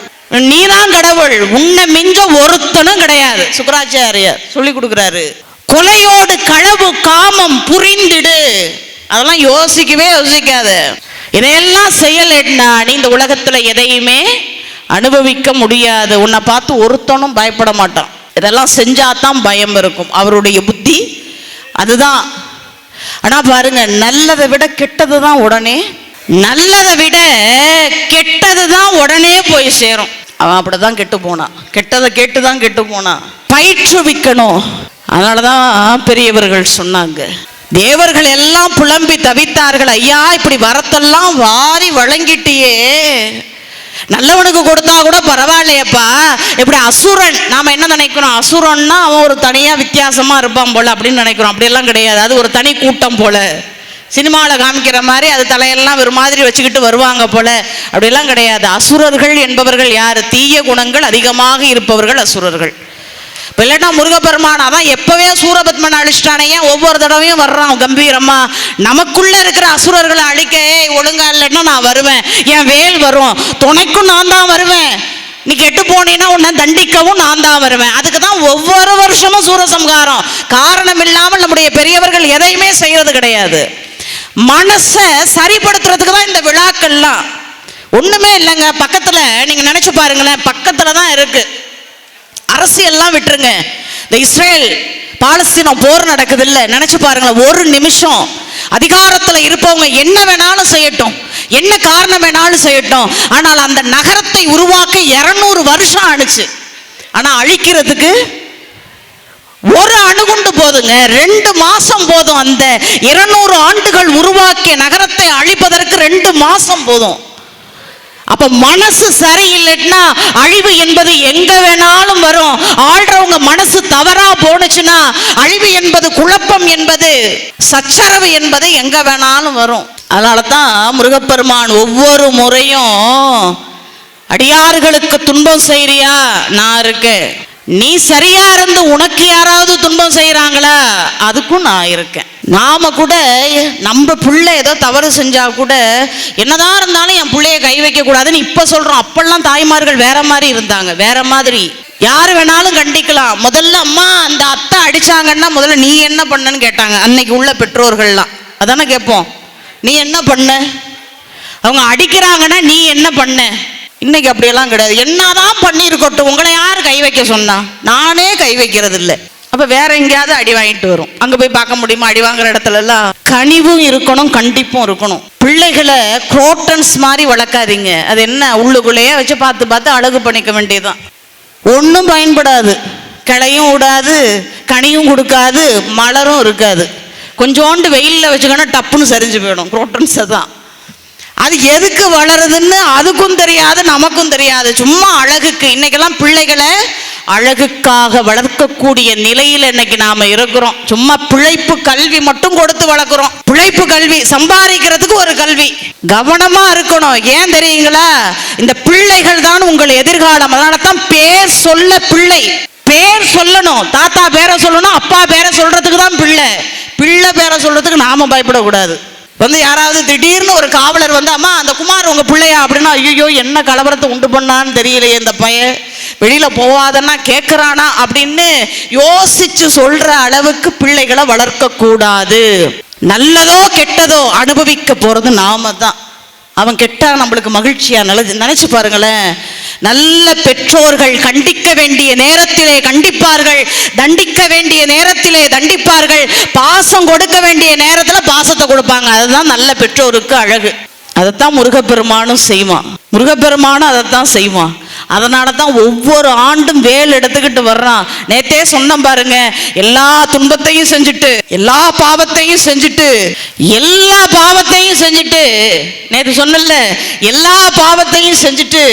உன்னை மிஞ்ச ஒருத்தனும் கிடையாது. சுக்கராச்சாரியர் சொல்லி கொடுக்குறாரு. கொலையோடு களவு காமம் புரிந்திடு. அதெல்லாம் யோசிக்காத. இதையெல்லாம் செய்யலைன்னா நீ இந்த உலகத்துல எதையுமே அனுபவிக்க முடியாது. உன்னை பார்த்து ஒருத்தனும் பயப்பட மாட்டான். இதெல்லாம் செஞ்சாதான் பயம் இருக்கும். அவருடைய புத்தி அதுதான். ஆனா பாருங்க, நல்லதை விட கெட்டது தான் உடனே போய் சேரும். அவன் அப்படிதான் கெட்டு போனான், கெட்டதை கேட்டுதான் கெட்டு போனான். பயிற்றுவிக்கணும். அதனாலதான் பெரியவர்கள் சொன்னாங்க, தேவர்கள் எல்லாம் புலம்பி தவித்தார்கள், ஐயா இப்படி வரத்தெல்லாம் வாரி வழங்கிட்டியே, நல்லவனுக்கு கொடுத்தா கூட பரவாயில்லையப்பா, இப்படி அசுரன். நாம என்ன நினைக்கிறோம்? அசுரன்னா அவன் ஒரு தனியா வித்தியாசமா இருப்பான் போல அப்படின்னு நினைக்கிறோம். அப்படியெல்லாம் கிடையாது. அது ஒரு தனி கூட்டம் போல, சினிமாவில் காமிக்கிற மாதிரி அது தலையெல்லாம் ஒரு மாதிரி வச்சுக்கிட்டு வருவாங்க போல, அப்படியெல்லாம் கிடையாது. அசுரர்கள் என்பவர்கள் யாரு? தீய குணங்கள் அதிகமாக இருப்பவர்கள் அசுரர்கள். இப்போ இல்லைன்னா முருகப்பெருமான் அதான் எப்பவே சூரபத்மன் அழிச்சிட்டானே, ஒவ்வொரு தடவையும் வர்றான் கம்பீரமா. நமக்குள்ள இருக்கிற அசுரர்களை அழிக்க ஒழுங்கா இல்லைன்னா நான் வருவேன், என் வேல் வரும், துணைக்கும் நான் தான் வருவேன், நீ கெட்டு போனீன்னா உன்னை தண்டிக்கவும் நான் தான் வருவேன். அதுக்கு தான் ஒவ்வொரு வருஷமும் சூரசம்ஹாரம். காரணம் இல்லாமல் நம்முடைய பெரியவர்கள் எதையுமே செய்யறது கிடையாது. மனசை சரிப்படுத்துறதுக்கு தான் இந்த விழாக்கள்லாம். ஒண்ணுமே இல்லைங்க, பக்கத்துல நீங்க நினைச்சு பாருங்களேன், பக்கத்துல தான் இருக்கு. அரசியல்லாம் விட்டுருங்க, இந்த இஸ்ரேல் பாலஸ்தீனம் போர் நடக்குது இல்ல, நினைச்சு பாருங்களேன், ஒரு நிமிஷம் அதிகாரத்துல இருப்பவங்க என்ன வேணாலும் செய்யட்டும், என்ன காரணம் வேணாலும் செய்யட்டும், ஆனால் அந்த நகரத்தை உருவாக்க 200 வருஷம் ஆணுச்சு. ஆனா அழிக்கிறதுக்கு ஒரு அணுகுண்டு போதுங்க, 2 மாசம் போதும். அந்த 200 ஆண்டுகள் உருவாக்கிய நகரத்தை அழிப்பதற்கு 2 மாசம் போதும். அப்ப மனசு சரியில்லைன்னா அழிவு என்பது எங்க வேணாலும் வரும். ஆள்றவங்க மனசு தவறா போனுச்சுன்னா அழிவு என்பது, குழப்பம் என்பது, சச்சரவு என்பது எங்க வேணாலும் வரும். அதனாலதான் முருகப்பெருமான் ஒவ்வொரு முறையும் அடியார்களுக்கு துன்பம் செய்யறியா, நான் இருக்கேன், நீ சரியா இருந்து உனக்கு யாராவது துன்பம் செய்யறாங்களா, அதுக்கும் நான் இருக்கேன். நாம கூட நம்ம பிள்ளை ஏதோ தவறு செஞ்சா கூட என்னதான் இருந்தாலும் என் பிள்ளைய கை வைக்க கூடாதுன்னு இப்ப சொல்றோம். அப்பெல்லாம் தாய்மார்கள் வேற மாதிரி இருந்தாங்க, வேற மாதிரி. யாரு வேணாலும் கண்டிக்கலாம். முதல்ல அம்மா அந்த அத்தை அடிச்சாங்கன்னா முதல்ல நீ என்ன பண்ணன்னு கேட்டாங்க அன்னைக்கு உள்ள பெற்றோர்கள்லாம். அதானே கேட்போம், நீ என்ன பண்ண? அவங்க அடிக்கிறாங்கன்னா நீ என்ன பண்ண? இன்னைக்கு அப்படியெல்லாம் கிடையாது. என்னதான் பண்ணியிருக்கட்டும், உங்களை யார் கை வைக்க சொன்னா? நானே கை வைக்கிறது இல்லை. அப்ப வேற எங்கேயாவது அடி வாங்கிட்டு வரும். அங்க போய் பார்க்க முடியுமா? அடி வாங்குற இடத்துல எல்லாம் கனிவும் இருக்கணும், கண்டிப்பும் இருக்கணும். பிள்ளைகளை குரோட்டன்ஸ் மாதிரி வளர்க்காதீங்க. அது என்ன, உள்ளுக்குள்ளேயே வச்சு பார்த்து பார்த்து அழகு பண்ணிக்க வேண்டியதுதான். ஒன்றும் பயன்படாது. கிளையும் விடாது, கனியும் கொடுக்காது, மலரும் இருக்காது. கொஞ்சோண்டு வெயிலில் வச்சுக்கணும், டப்புன்னு சரிஞ்சு போயிடும். குரோட்டன்ஸை தான். அது எதுக்கு வளருதுன்னு அதுக்கும் தெரியாது, நமக்கும் தெரியாது. சும்மா அழகுக்கு. இன்னைக்கெல்லாம் பிள்ளைகளை அழகுக்காக வளர்க்கக்கூடிய நிலையில் இன்னைக்கு நாம இருக்கிறோம். சும்மா பிழைப்பு கல்வி மட்டும் கொடுத்து வளர்க்கிறோம். பிழைப்பு கல்வி, சம்பாதிக்கிறதுக்கு ஒரு கல்வி. கவனமா இருக்கணும். ஏன் தெரியுங்களா? இந்த பிள்ளைகள் தான் உங்கள் எதிர்காலம். அதனால தான் பேர் சொல்ல பிள்ளை. பேர் சொல்லணும். தாத்தா பேரை சொல்லணும், அப்பா பேரை சொல்றதுக்கு தான் பிள்ளை. பிள்ளை பேரை சொல்றதுக்கு நாம பயப்படக்கூடாது. யாராவது திடீர்னு ஒரு காவலர் வந்து, அம்மா அந்த குமார் உங்க பிள்ளையா அப்படின்னா, ஐயோ என்ன கலவரத்தை உண்டு பண்ணான்னு தெரியலையே இந்த பையன், வெளியில போவாதன்னா கேட்கிறானா அப்படின்னு யோசிச்சு சொல்ற அளவுக்கு பிள்ளைகளை வளர்க்க கூடாது. நல்லதோ கெட்டதோ அனுபவிக்க போறது நாம தான். அவன் கெட்டா நம்மளுக்கு மகிழ்ச்சியா? நினைச்சு பாருங்களேன். நல்ல பெற்றோர்கள் கண்டிக்க வேண்டிய நேரத்திலே கண்டிப்பார்கள், தண்டிக்க வேண்டிய நேரத்திலே தண்டிப்பார்கள், பாசம் கொடுக்க வேண்டிய நேரத்தில் பாசத்தை கொடுப்பாங்க. அதுதான் நல்ல பெற்றோருக்கு அழகு. அதைத்தான் முருகப்பெருமானும் செய்வான். முருகப்பெருமானும் அதைத்தான் செய்வான். அதனால தான் ஒவ்வொரு ஆண்டும் வேல் எடுத்துக்கிட்டு வர்றான். நேத்தே சொன்ன பாருங்க, எல்லா துன்பத்தையும் செஞ்சுட்டு, எல்லா பாவத்தையும் செஞ்சுட்டு, எல்லா பாவத்தையும் செஞ்சுட்டு, நேற்று சொன்னல, எல்லா பாவத்தையும் செஞ்சுட்டு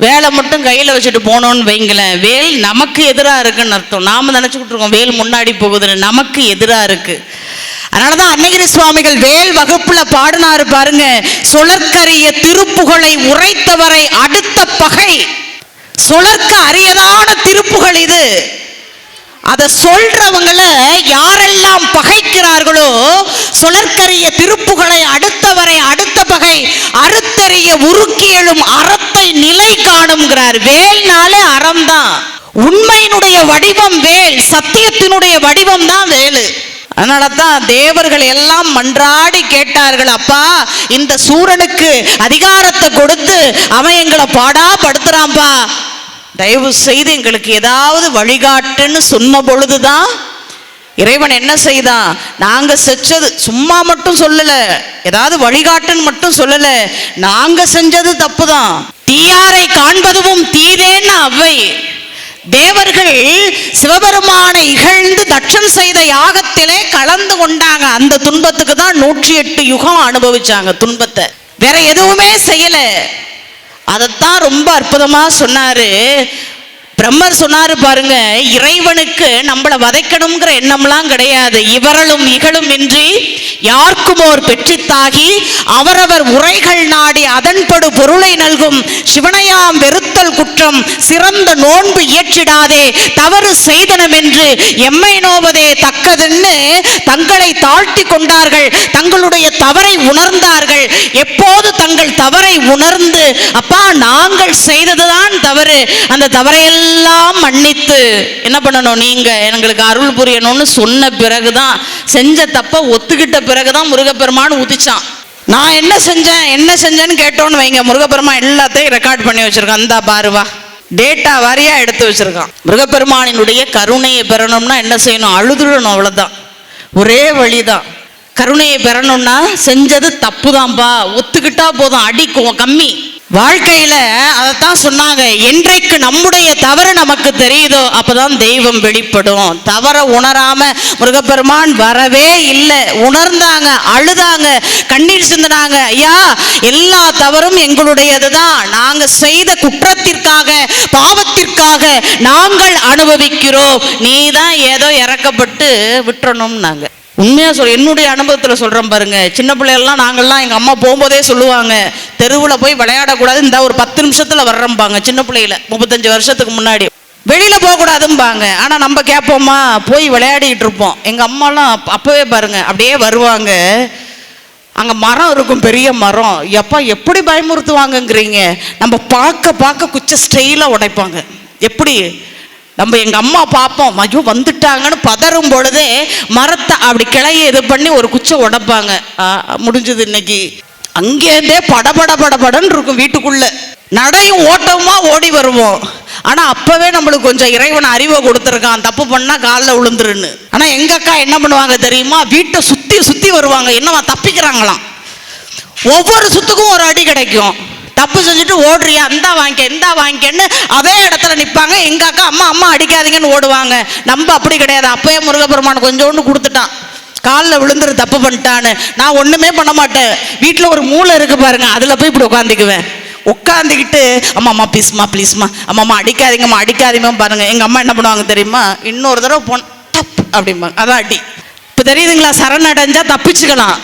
வேலை மட்டும் கையில் வச்சுட்டு போனோன்னு வைங்களேன், வேல் நமக்கு எதிராக இருக்குன்னு அர்த்தம். நாம நினச்சிக்கிட்டு இருக்கோம் வேல் முன்னாடி போகுதுன்னு, நமக்கு எதிராக இருக்கு. அதனாலதான் அன்னகிரி சுவாமிகள் வேல் வகுப்புல பாடினாரு பாருங்க, சுழற்கரிய திருப்புகழை உரைத்தவரை அடுத்த பகை. சுழற்க அரியதான திருப்புகள் இது. அதை சொல்றவங்கள யாரெல்லாம் பகைக்கிறார்களோ, சுழற்கரிய திருப்புகளை அடுத்தவரை அடுத்த பகை அறுத்தறிய உருக்கி எழும் அறத்தை நிலை காணுங்கிறார். வேல்னாலே அறம்தான். உண்மையினுடைய வடிவம் வேல், சத்தியத்தினுடைய வடிவம் தான் வேலு. அதனால தான் தேவர்கள் எல்லாம் மன்றாடி கேட்டார்கள், அப்பா இந்த சூரனுக்கு அதிகாரத்தை கொடுத்து அவன் எங்களை பாடா படுத்துறான்பா, தயவு செய்து எங்களுக்கு ஏதாவது வழிகாட்டுன்னு சொன்ன பொழுதுதான் இறைவன் என்ன செய்தான்? நாங்க செஞ்சது சும்மா மட்டும் சொல்லல, ஏதாவது வழிகாட்டுன்னு மட்டும் சொல்லல, நாங்க செஞ்சது தப்புதான். தீயாரை காண்பதுவும் தீதேன்னு அவ்வை. தேவர்கள் சிவபெருமானை இகழ்ந்து தட்சன் செய்த யாகத்திலே கலந்து கொண்டாங்க. அந்த துன்பத்துக்கு தான் 108 யுகம் அனுபவிச்சாங்க துன்பத்தை. வேற எதுவுமே செய்யல. அதைத்தான் ரொம்ப அற்புதமா சொன்னாரு பிரம்மர். சொன்னாரு பாருங்க, இறைவனுக்கு நம்மளை வதைக்கணுங்கிற எண்ணம்லாம் கிடையாது. இவரலும் இகழும் இன்றி யார்க்குமோர் பெற்றித்தாகி அவரவர் உரைகள் நாடி அதன்படு பொருளை நல்கும் சிவனையாம் வெறுத்தல் குற்றம் சிறந்த நோன்பு இயற்றிடாதே தவறு செய்தனம் என்று எம்மை நோவதே தக்கதுன்னு தங்களை தாழ்த்தி கொண்டார்கள். தங்களுடைய தவறை உணர்ந்தார்கள். எப்போது தங்கள் தவறை உணர்ந்து, அப்பா நாங்கள் செய்ததுதான் தவறு, அந்த தவறையெல்லாம் மன்னித்து என்ன பண்ணணும், நீங்க எங்களுக்கு அருள் புரியணும்னு சொன்ன பிறகுதான், செஞ்ச தப்ப ஒத்துக்கிட்ட பிறகுதான் முருகப்பெருமான் உதிச்சான். நான் என்ன செஞ்சேன்னு கேட்டோன்னு வைங்க, முருகப்பெருமான் எல்லாத்தையும் ரெக்கார்ட் பண்ணி வச்சிருக்கான். அந்த பாருவா, டேட்டா வாரியா எடுத்து வச்சிருக்கான். முருகப்பெருமானினுடைய கருணையை பெறணும்னா என்ன செய்யணும்? அழுதுடணும், அவ்வளவுதான். ஒரே வழிதான். கருணையை பெறணும்னா செஞ்சது தப்புதான்பா ஒத்துக்கிட்டா போதும், அடிக்கும் கம்மி. வாழ்க்கையில அதைத்தான் சொன்னாங்க, என்றைக்கு நம்முடைய தவறு நமக்கு தெரியுதோ அப்பதான் தெய்வம் வெளிப்படும். தவற உணராம முருகப்பெருமான் வரவே இல்லை. உணர்ந்தாங்க, அழுதாங்க, கண்ணீர் சிந்தினாங்க. ஐயா எல்லா தவறும் எங்களுடையதுதான், நாங்க செய்த குற்றத்திற்காக பாவத்திற்காக நாங்கள் அனுபவிக்கிறோம், நீ தான் ஏதோ இறக்கப்பட்டு விட்டுறணும்னாங்க. உண்மையா என்னுடைய அனுபவத்தில் சொல்றேன் பாருங்க. சின்ன பிள்ளைகள்லாம் நாங்கள்லாம் எங்க அம்மா போகும்போதே சொல்லுவாங்க, தெருவில் போய் விளையாடக்கூடாது, இந்த ஒரு 10 நிமிஷத்துல வர்றம்பாங்க. சின்ன பிள்ளையில 35 வருஷத்துக்கு முன்னாடி வெளியில போகக்கூடாதும்பாங்க. ஆனா நம்ம கேட்போமா? போய் விளையாடிட்டு இருப்போம். எங்க அம்மாலாம் அப்பவே பாருங்க அப்படியே வருவாங்க. அங்க மரம் இருக்கும், பெரிய மரம். எப்பா எப்படி பயமுறுத்துவாங்கங்கிறீங்க? நம்ம பார்க்க குச்ச ஸ்டைலா உடைப்பாங்க. எப்படி நம்ம எங்க அம்மா பார்ப்போம், ஐயோ வந்துட்டாங்கன்னு பதறும் பொழுதே மரத்தை அப்படி கிளைய இது பண்ணி ஒரு குச்சை உடைப்பாங்க. முடிஞ்சது இன்னைக்கு. அங்கேருந்தே படபடன்னு இருக்கும் வீட்டுக்குள்ள. நடையும் ஓட்டமா ஓடி வருவோம். ஆனா அப்பவே நம்மளுக்கு கொஞ்சம் இறைவன் அறிவை கொடுத்துருக்கான், தப்பு பண்ணா காலில் விழுந்துருன்னு. ஆனா எங்க அக்கா என்ன பண்ணுவாங்க தெரியுமா, வீட்டை சுத்தி சுத்தி வருவாங்க, என்னவா தப்பிக்கிறாங்களாம். ஒவ்வொரு சுத்துக்கும் ஒரு அடி கிடைக்கும். தப்பு செஞ்சுட்டு ஓடுறியா, இந்தா வாங்கிக்கன்னு அதே இடத்துல நிற்பாங்க. எங்க அக்கா அம்மா அம்மா அடிக்காதீங்கன்னு ஓடுவாங்க. நம்ம அப்படி கிடையாது. அப்பயே முருகப்பெருமான் கொஞ்சோண்டு கொடுத்துட்டான், காலில் விழுந்துரு தப்பு பண்ணிட்டான்னு. நான் ஒண்ணுமே பண்ண மாட்டேன். வீட்டில் ஒரு மூளை இருக்கு பாருங்க, அதுல போய் இப்படி உட்காந்துக்குவேன். உட்காந்துக்கிட்டு அம்மா ப்ளீஸ்மா அம்மா அடிக்காதீங்க பாருங்க. எங்க அம்மா என்ன பண்ணுவாங்க தெரியுமா, இன்னொரு தடவை போன தப்பு அப்படிம்பாங்க. அதான் அடி. இப்போ தெரியுதுங்களா, சரணடைஞ்சா தப்பிச்சுக்கலாம்.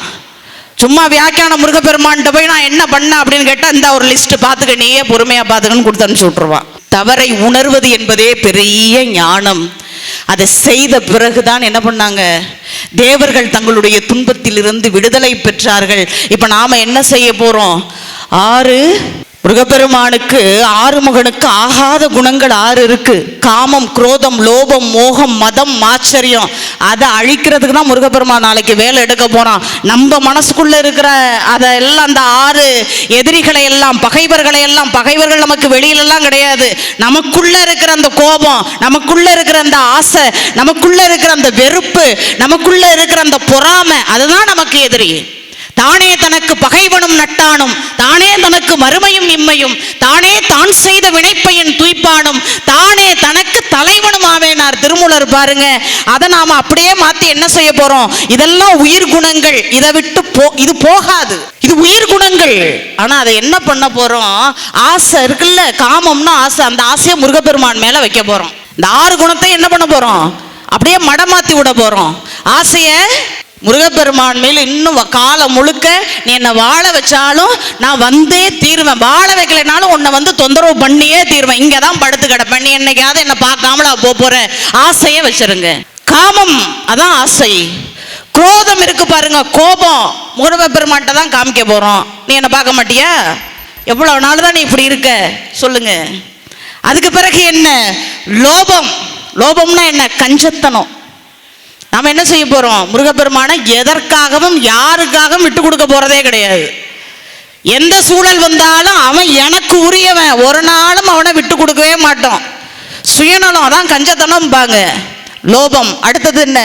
சும்மா வியாக்கியான முருகப்பெருமான்கிட்ட போய் நான் என்ன பண்ண அப்படின்னு கேட்டா, இந்த ஒரு லிஸ்ட் பார்த்துக்க, நீயே பொறுமையா பார்த்துக்கன்னு கொடுத்து அனுப்பிச்சு விட்டுருவான். தவறை உணர்வது என்பதே பெரிய ஞானம். அதை செய்த பிறகுதான் என்ன பண்ணாங்க, தேவர்கள் தங்களுடைய துன்பத்திலிருந்து விடுதலை பெற்றார்கள். இப்ப நாம என்ன செய்ய போறோம், முருகப்பெருமானுக்கு ஆறுமுகனுக்கு ஆகாத குணங்கள் 6 இருக்கு. காமம், குரோதம், லோபம், மோகம், மதம், மாச்சரியம். அதை அழிக்கிறதுக்கு தான் முருகப்பெருமான் நாளைக்கு வேலை எடுக்க போறான். நம்ம மனசுக்குள்ள இருக்கிற அதெல்லாம், அந்த 6 எதிரிகளை எல்லாம், பகைவர்கள் நமக்கு வெளியிலெல்லாம் கிடையாது. நமக்குள்ள இருக்கிற அந்த கோபம், நமக்குள்ள இருக்கிற அந்த ஆசை, நமக்குள்ள இருக்கிற அந்த வெறுப்பு, நமக்குள்ள இருக்கிற அந்த பொறாமை, அதுதான் நமக்கு எதிரி. தானே தனக்கு பகைவனும் நட்டானும், தானே தனக்கு மறுமையும் இம்மையும், தானே தான் செய்த வினைப்பையன் துய்ப்பானும், தானே தனக்கு தலைவனும் ஆவேனார் திருமூலர் பாருங்க. அதை நாம அப்படியே மாத்தி என்ன செய்ய போறோம், இதெல்லாம் உயிர் குணங்கள், இதை விட்டு இது போகாது, இது உயிர் குணங்கள். ஆனா அதை என்ன பண்ண போறோம், ஆசை இருக்குல்ல, காமம்னா ஆசை, அந்த ஆசையை முருகப்பெருமான் மேல வைக்க போறோம். இந்த 6 குணத்தை என்ன பண்ண போறோம், அப்படியே மடமாத்தி விட போறோம். ஆசைய முருகப்பெருமான் மேல இன்னும் காலம் முழுக்க நீ என்னை வாழ வச்சாலும் நான் வந்தே தீருவேன், வாழ வைக்கலைனாலும் உன்னை வந்து தொந்தரவு பண்ணியே தீருவேன், இங்கே தான் படுத்து கிடப்பேன், நீ என்னைக்காவது என்னை பார்க்காமலா போற ஆசையை வச்சிருங்க. காமம் அதான் ஆசை. குரோதம் இருக்கு பாருங்க, கோபம், முருகப்பெருமான்ட்ட தான் காமிக்க போறோம். நீ என்னை பார்க்க மாட்டியா, எவ்வளவு நாள் தான் நீ இப்படி இருக்க சொல்லுங்க. அதுக்கு பிறகு என்ன, லோபம். லோபம்னா என்ன, கஞ்சத்தனம். நாம என்ன செய்ய போறோம், முருகப்பெருமானை எதற்காகவும் யாருக்காகவும் விட்டு கொடுக்க போறதே கிடையாது. எந்த சூழல் வந்தாலும் அவன் எனக்கு உரியவன், ஒரு நாளும் அவனை விட்டு கொடுக்கவே மாட்டோம். சுயநலம் அதான் கஞ்சத்தனம் பாங்க. லோபம். அடுத்தது என்ன,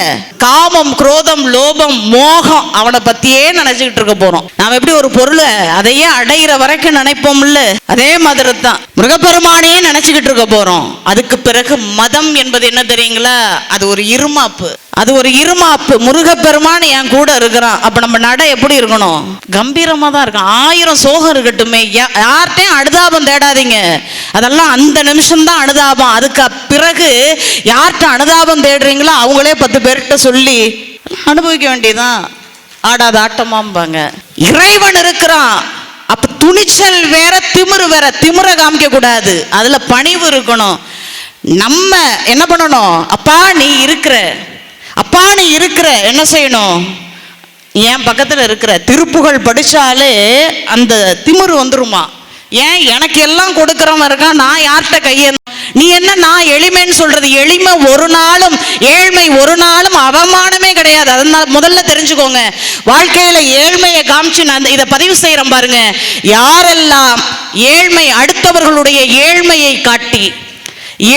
காமம், குரோதம், லோபம், மோகம். அவனை பத்தியே நினைச்சுக்கிட்டு இருக்க போறோம். நாம எப்படி ஒரு பொருளை அதையே அடையிற வரைக்கும் நினைப்போம்ல, அதே மாதிரி தான் முருகப்பெருமானையே நினைச்சுக்கிட்டு இருக்க போறோம். அதுக்கு பிறகு மதம் என்பது என்ன தெரியுங்களா, அது ஒரு இருமாப்பு. அது ஒரு இருமாப்பு. முருகப்பெருமான் என் கூட இருக்கிறான், அப்ப நம்ம நடை எப்படி இருக்கணும், கம்பீரமா தான் இருக்கும். 1000 சோகம் இருக்கட்டுமே, யார்கிட்டையும் அனுதாபம் தேடாதீங்க, அதெல்லாம் அந்த நிமிஷம் தான் அனுதாபம். அதுக்கு பிறகு யார்கிட்ட அனுதாபம் தேடுறீங்களோ அவங்களே 10 பேர்கிட்ட சொல்லி அனுபவிக்க வேண்டியதான். ஆடாத ஆட்டமாம்பாங்க. இறைவன் இருக்கிறான், அப்ப துணிச்சல் வேற, திமிரு வேற. திமிர காமிக்க கூடாது, அதுல பணிவு இருக்கணும். நம்ம என்ன பண்ணணும், அப்பா நீ இருக்கிற என்ன செய்யணும், என் பக்கத்துல இருக்கிற. திருப்புகழ் படிச்சாலே அந்த திமிரு வந்துருமா. ஏன், எனக்கு எல்லாம் கொடுக்கறவன் இருக்கான், நான் யார்கிட்ட கையே, நீ என்ன நான் எளிமைன்னு சொல்றது. எளிமை ஒரு நாளும், ஏழ்மை ஒரு நாளும் அவமானமே கிடையாது. அதனால முதல்ல தெரிஞ்சுக்கோங்க, வாழ்க்கையில ஏழ்மையை காமிச்சு நான் இதை பதிவு செய்யறேன் பாருங்க. யாரெல்லாம் ஏழ்மை, அடுத்தவர்களுடைய ஏழ்மையை காட்டி,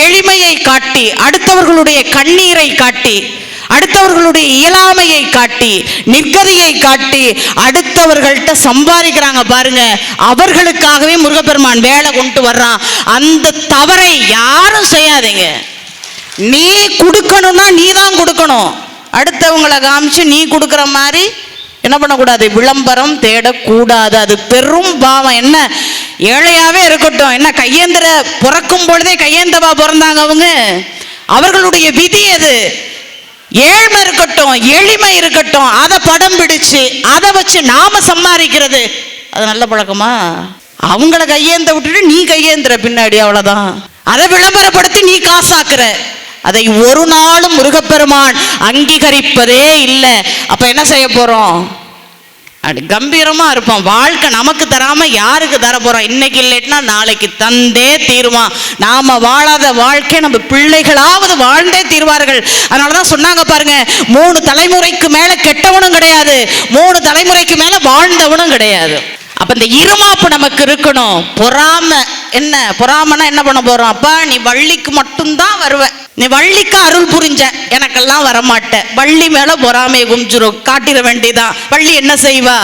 எளிமையை காட்டி, அடுத்தவர்களுடைய கண்ணீரை காட்டி, அடுத்தவர்களுடைய இயலாமையை காட்டி, நிர்கதியை காட்டி அடுத்தவர்கள்ட்ட சம்பாதிக்கிறாங்க பாருங்க, அவர்களுக்காகவே முருகப்பெருமான் வேலை கொண்டு வர்றான். அந்த தவறை யாரும் செய்யாதீங்க. நீ கொடுக்கணும்னா நீ தான் கொடுக்கணும். அடுத்தவங்களை காமிச்சு நீ கொடுக்குற மாதிரி என்ன பண்ணக்கூடாது, விளம்பரம் தேடக்கூடாது. அது பெரும் பாவம். என்ன, ஏழையாவே இருக்கட்டும், என்ன கையேந்திர பிறக்கும் பொழுதே கையேந்தவா பிறந்தாங்க அவங்க, அவர்களுடைய விதி அது. ஏழ்மை இருக்கட்டும், எளிமை இருக்கட்டும், அதை படம் பிடிச்சு அதை வச்சு நாம சம்பாதிக்கிறது அது நல்ல பழக்கமா? அவங்கள கையேந்த விட்டுட்டு நீ கையேந்திர பின்னாடி, அவ்வளவுதான். அதை விளம்பரப்படுத்தி நீ காசாக்குற, அதை ஒரு நாளும் முருகப்பெருமான் அங்கீகரிப்பதே இல்லை. அப்ப என்ன செய்ய போறோம், அப்படி கம்பீரமா இருப்போம். வாழ்க்கை நமக்கு தராம யாருக்கு தர போறோம், இன்னைக்கு இல்லைன்னா நாளைக்கு தந்தே தீருமா. நாம வாழாத வாழ்க்கை நம்ம பிள்ளைகளாவது வாழ்ந்தே தீர்வார்கள். அதனாலதான் சொன்னாங்க பாருங்க, 3 தலைமுறைக்கு மேல கெட்டவனும் கிடையாது, 3 தலைமுறைக்கு மேல வாழ்ந்தவனும் கிடையாது. அப்ப இந்த இருமாப்பு நமக்கு இருக்கணும். பொறாமை என்ன? பொறாமைனா என்ன பண்ண போறோம்? அப்பா நீ வள்ளிக்கு மட்டும்தான் வருவ, நீ வள்ளிக்கு அருள் புரிஞ்ச, எனக்கெல்லாம் வரமாட்ட. வள்ளி மேல பொறாமையை குமிச்சிரும், காட்டிட வேண்டியதான். வள்ளி என்ன செய்வா?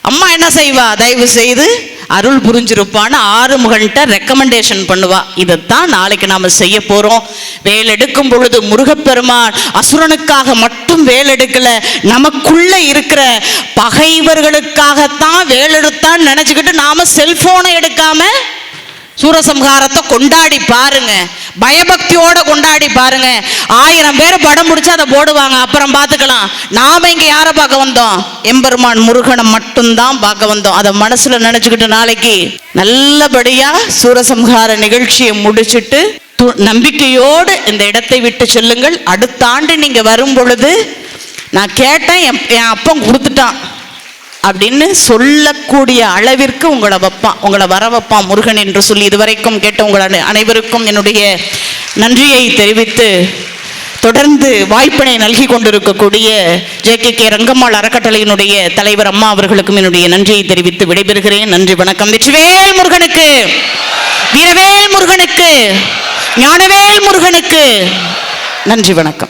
அம்மா என்ன செய்வா? தயவு செய்து அருள் புரிஞ்சிருப்பான்னு ஆறுமுகன்ட்ட ரெக்கமெண்டேஷன் பண்ணுவா. இதைத்தான் நாளைக்கு நாம செய்ய போறோம். வேல் எடுக்கும் பொழுது முருகப்பெருமான் அசுரனுக்காக மட்டும் வேல் எடுக்கல, நமக்குள்ள இருக்கிற பகைவர்களுக்காகத்தான் வேல் எடுத்தான்னு நினைச்சுக்கிட்டு நாம செல்போனை எடுக்காம சூரசம்ஹாரத்தை கொண்டாடி பாருங்க, பயபக்தியோட கொண்டாடி பாருங்க. 1000 பேர் படம் பிடிச்சா அதை போடுவாங்க, அப்புறம் பார்த்துக்கலாம். நாம இங்க யாரை பார்க்க வந்தோம்? எம்பெருமான் முருகனை மட்டும்தான் பார்க்க வந்தோம். அதை மனசுல நினைச்சுக்கிட்டு நாளைக்கு நல்லபடியா சூரசம்ஹார நிகழ்ச்சியை முடிச்சுட்டு நம்பிக்கையோடு இந்த இடத்தை விட்டு செல்லுங்கள். அடுத்த ஆண்டு நீங்க வரும் பொழுது நான் கேட்டேன், என் அப்பன் கொடுத்துட்டான் அப்படின்னு சொல்லக்கூடிய அளவிற்கு உங்களை வைப்பான், உங்களை வர வைப்பான் முருகன் என்று சொல்லி இதுவரைக்கும் கேட்ட உங்கள் அனைவருக்கும் என்னுடைய நன்றியை தெரிவித்து, தொடர்ந்து வாய்ப்பினை நல்கி கொண்டிருக்கக்கூடிய JKK ரங்கம்மாள் அறக்கட்டளையினுடைய தலைவர் அம்மா அவர்களுக்கும் என்னுடைய நன்றியை தெரிவித்து விடைபெறுகிறேன். நன்றி, வணக்கம். வெற்றிவேல் முருகனுக்கு, வீரவேல் முருகனுக்கு, ஞானவேல் முருகனுக்கு நன்றி, வணக்கம்.